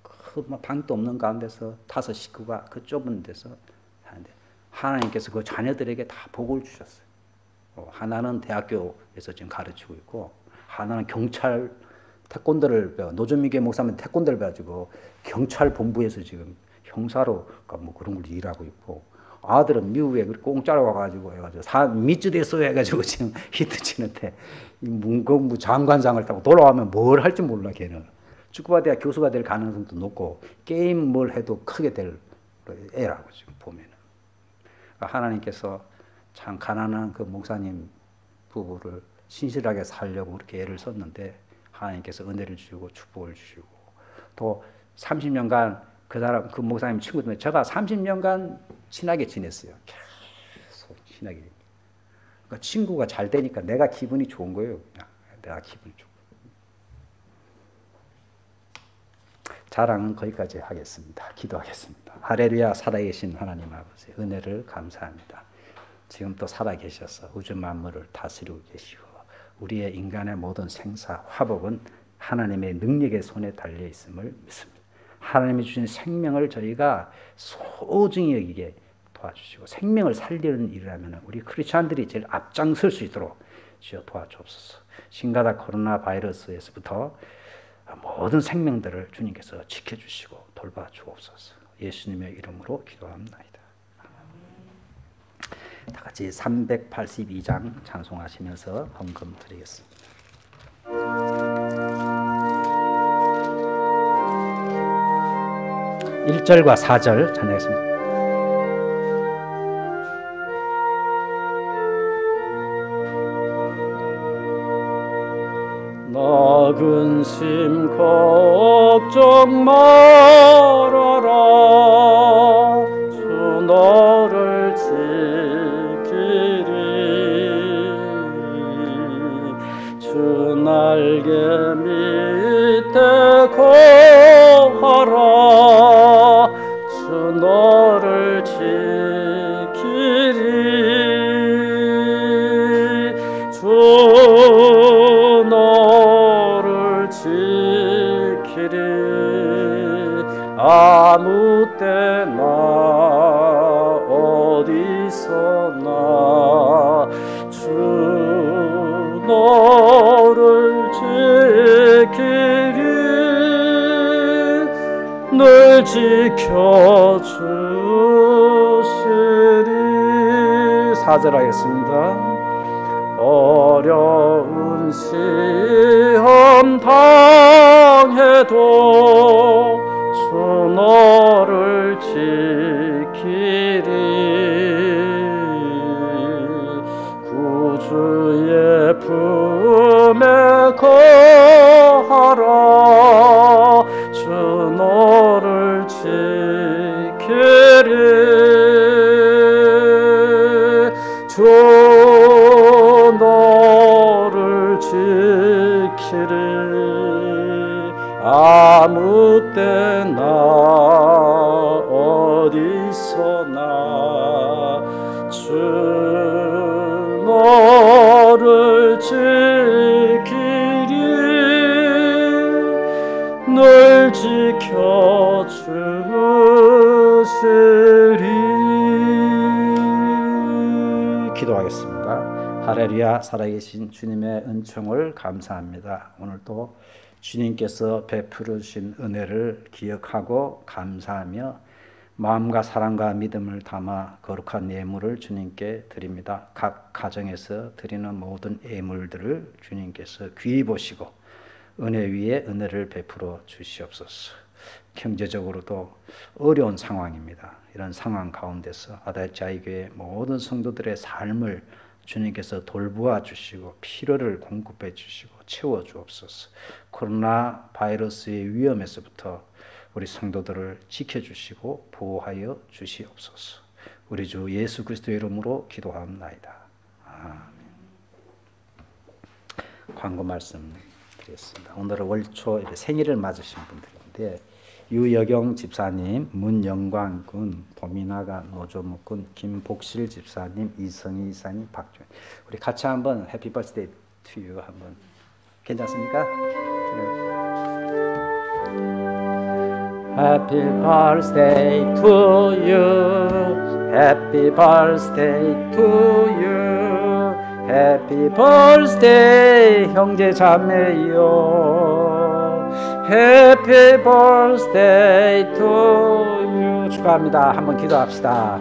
그 방도 없는 가운데서 5 식구가 그 좁은 데서 하는데 하나님께서 그 자녀들에게 다 복을 주셨어요. 하나는 대학교에서 지금 가르치고 있고 하나는 경찰 태권도를 배워 노준미교 목사님 태권도를 배워가지고 경찰 본부에서 지금 형사로 뭐 그런 걸 일하고 있고 아들은 미국에 공짜로 와가지고 해가지고 미쯔대소 해가지고 지금 히트 치는데 문공부 장관상을 타고 돌아오면 뭘 할지 몰라 걔는 축구바대학 교수가 될 가능성도 높고 게임 뭘 해도 크게 될 애라고 지금 보면은 그러니까 하나님께서 참 가난한 그 목사님 부부를 신실하게 살려고 그렇게 애를 썼는데 하나님께서 은혜를 주시고 축복을 주시고 또 30년간 그 사람 그 목사님 친구들 제가 30년간 친하게 지냈어요. 계속 친하게. 그러니까 친구가 잘 되니까 내가 기분이 좋은 거예요. 내가 기분이 좋고. 자랑은 거기까지 하겠습니다. 기도하겠습니다. 할렐루야 살아계신 하나님 아버지 은혜를 감사합니다. 지금 또 살아계셔서 우주 만물을 다스리고 계시고 우리의 인간의 모든 생사, 화복은 하나님의 능력의 손에 달려 있음을 믿습니다. 하나님이 주신 생명을 저희가 소중히 여기게 도와주시고 생명을 살리는 일이라면 우리 크리스찬들이 제일 앞장설 수 있도록 주여 도와주옵소서. 신가다 코로나 바이러스에서부터 모든 생명들을 주님께서 지켜주시고 돌봐주옵소서. 예수님의 이름으로 기도합니다. 다 같이 382장 찬송하시면서 헌금 드리겠습니다. 1절과 4절 찬양하겠습니다. 나 근심 걱정 말아라 주 너를 지키리 주 날개 밑에 거하라 주 너를 지키리 주 너를 지키리 아무 때나 어디서나 주 너를 지키리 늘 지켜주시리 4절 하겠습니다. 어려운 시험 당해도 주 너를 지키리 구주의 품에 거하라 주 너를 지키리 주 너를 지키리 아무 때나 어디서나 주 너를 지키리 늘 지켜주시리. 기도하겠습니다. 할렐루야 살아계신 주님의 은총을 감사합니다. 오늘도 주님께서 베풀어 주신 은혜를 기억하고 감사하며 마음과 사랑과 믿음을 담아 거룩한 예물을 주님께 드립니다. 각 가정에서 드리는 모든 예물들을 주님께서 귀히 보시고 은혜 위에 은혜를 베풀어 주시옵소서. 경제적으로도 어려운 상황입니다. 이런 상황 가운데서 아달자이교회 모든 성도들의 삶을 주님께서 돌보아 주시고 필요를 공급해 주시고 채워 주옵소서. 코로나 바이러스의 위험에서부터 우리 성도들을 지켜주시고 보호하여 주시옵소서. 우리 주 예수 그리스도의 이름으로 기도합나이다. 아멘. 광고 말씀 드렸습니다. 오늘은 월초 생일을 맞으신 분들인데 유여경 집사님, 문영광 군, 도미나가 노조무 군, 김복실 집사님, 이성희 이사님, 박주현. 우리 같이 한번 해피 버스데이 투 유 한번 괜찮습니까? Happy birthday to you. Happy birthday to you. Happy birthday 형제 자매요. Happy birthday to you. 축하합니다. 한번 기도합시다.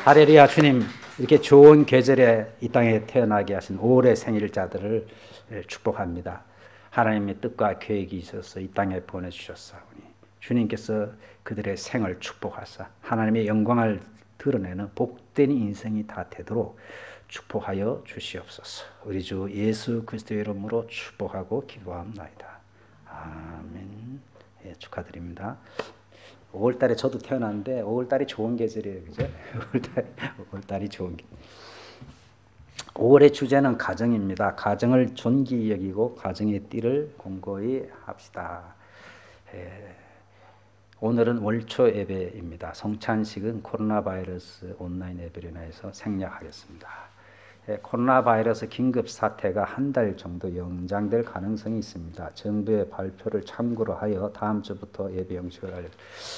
할렐루야. 주님, 이렇게 좋은 계절에 이 땅에 태어나게 하신 올해 생일자들을 축복합니다. 하나님의 뜻과 계획이 있어서 이 땅에 보내주셨사오니 주님께서 그들의 생을 축복하사 하나님의 영광을 드러내는 복된 인생이 다 되도록 축복하여 주시옵소서. 우리 주 예수 그리스도의 이름으로 축복하고 기도합나이다. 아멘. 예, 축하드립니다. 5월달에 저도 태어났는데 5월달이 좋은 계절이에요, 그죠? 5월달이 좋은 계절. 5월의 주제는 가정입니다. 가정을 존귀히 여기고 가정의 띠를 공고히 합시다. 오늘은 월초 예배입니다. 성찬식은 코로나 바이러스 온라인 예배로 인해서 생략하겠습니다. 코로나 바이러스 긴급 사태가 한 달 정도 연장될 가능성이 있습니다. 정부의 발표를 참고로 하여 다음 주부터 예배 형식을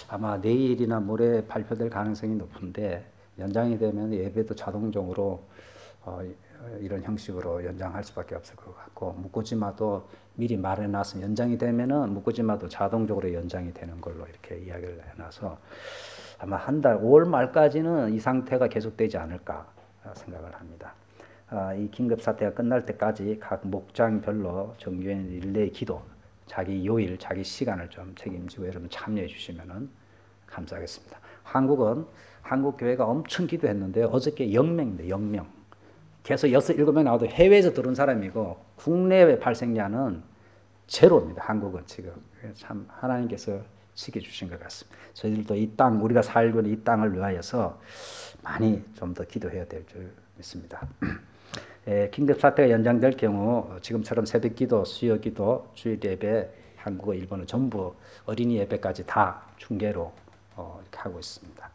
아마 내일이나 모레 발표될 가능성이 높은데 연장이 되면 예배도 자동적으로 이런 형식으로 연장할 수밖에 없을 것 같고 묵고지마도 미리 말해놨으면 연장이 되면은 묵고지마도 자동적으로 연장이 되는 걸로 이렇게 이야기를 해놔서 아마 한 달 5월 말까지는 이 상태가 계속되지 않을까 생각을 합니다. 이 긴급 사태가 끝날 때까지 각 목장별로 정규행 릴레이 기도, 자기 요일, 자기 시간을 좀 책임지고 여러분 참여해 주시면 감사하겠습니다. 한국은 한국 교회가 엄청 기도했는데 어저께 0명인데 0명. 계속 6, 7명 나와도 해외에서 들어온 사람이고 국내외 발생자는 제로입니다. 한국은 지금. 참 하나님께서 지켜주신 것 같습니다. 저희들도 이 땅, 우리가 살고 있는 이 땅을 위하여서 많이 좀 더 기도해야 될 줄 믿습니다. 긴급사태가 연장될 경우 지금처럼 새벽기도, 수요기도, 주일예배, 한국어, 일본어 전부 어린이 예배까지 다 중계로 이렇게 하고 있습니다.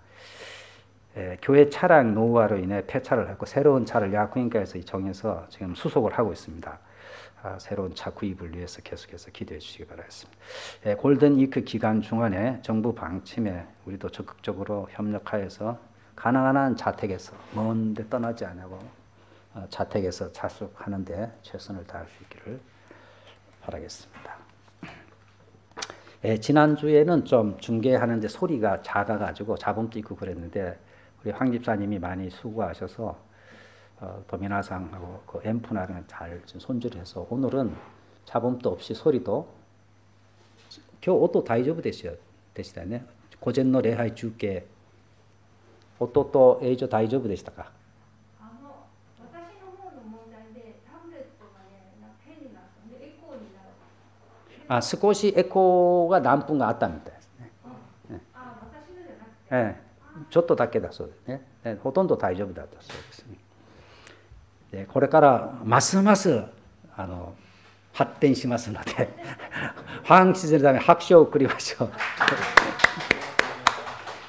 교회 차량 노후화로 인해 폐차를 했고 새로운 차를 야구인가에서 정해서 지금 수속을 하고 있습니다. 새로운 차 구입을 위해서 계속해서 기도해 주시기 바라겠습니다. 골든 위크 기간 중간에 정부 방침에 우리도 적극적으로 협력하여서 가능한 한 자택에서 먼데 떠나지 않고 자택에서 자숙하는 데 최선을 다할 수 있기를 바라겠습니다. 지난주에는 좀 중계하는데 소리가 작아가지고 잡음도 있고 그랬는데 우리 황 집사님이 많이 수고하셔서 도미나상하고 그 앰프나를 잘 손질해서 오늘은 잡음도 없이 소리도今日音大丈夫でしたよね。午前の礼拝中継音と映像大丈夫でしたか？私の方の問題でタブレットがね変になったんでエコーになる。少しエコーが何分があったみたいですね。私のじゃなくて。ちょっとだけだそうですね。ほとんど大丈夫だったそうですね。でこれからますます発展しますので反旗するため拍手を送りましょう。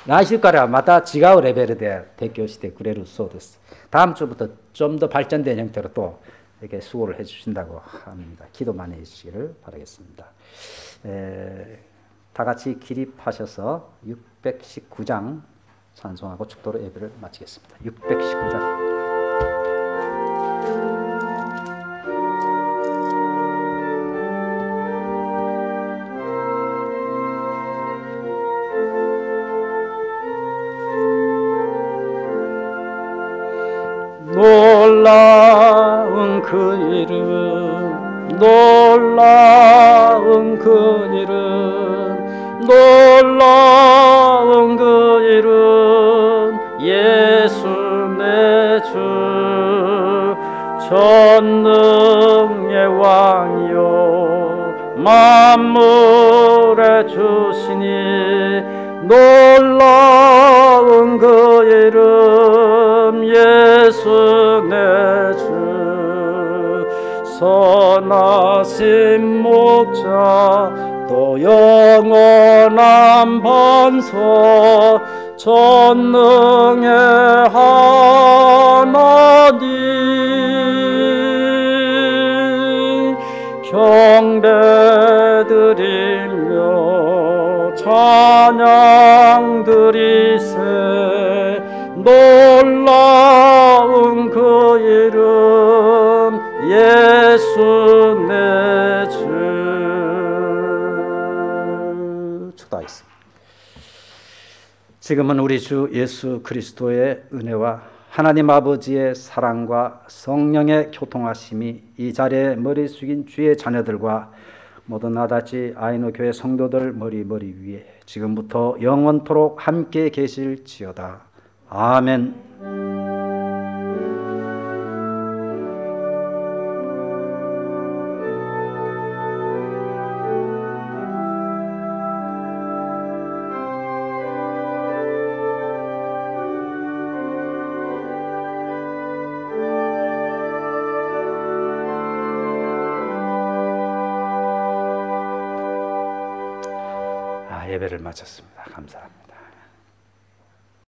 来週からはまた違うレベルで提供してくれるそうです。다음 주부터 좀 더 발전된 형태로 또 이렇게 수고를 해주신다고 합니다. 기도 많이 해주시기를 바라겠습니다. 다 같이 기립하셔서 619장 찬송하고 축도로 예배를 마치겠습니다. 619장. 만물의 주시니 놀라운 그 이름 예수 내 주 선하신 목자 또 영원한 반석 전능의 하나님 경배드리며 찬양드리세 놀라운 그 이름 예수 내 주. 기도하겠습니다. 지금은 우리 주 예수 그리스도의 은혜와 하나님 아버지의 사랑과 성령의 교통하심이 이 자리에 머리 숙인 주의 자녀들과 모든 나다지 아이노 교회 성도들 머리 위에 지금부터 영원토록 함께 계실지어다. 아멘. 예배를 마쳤습니다. 감사합니다.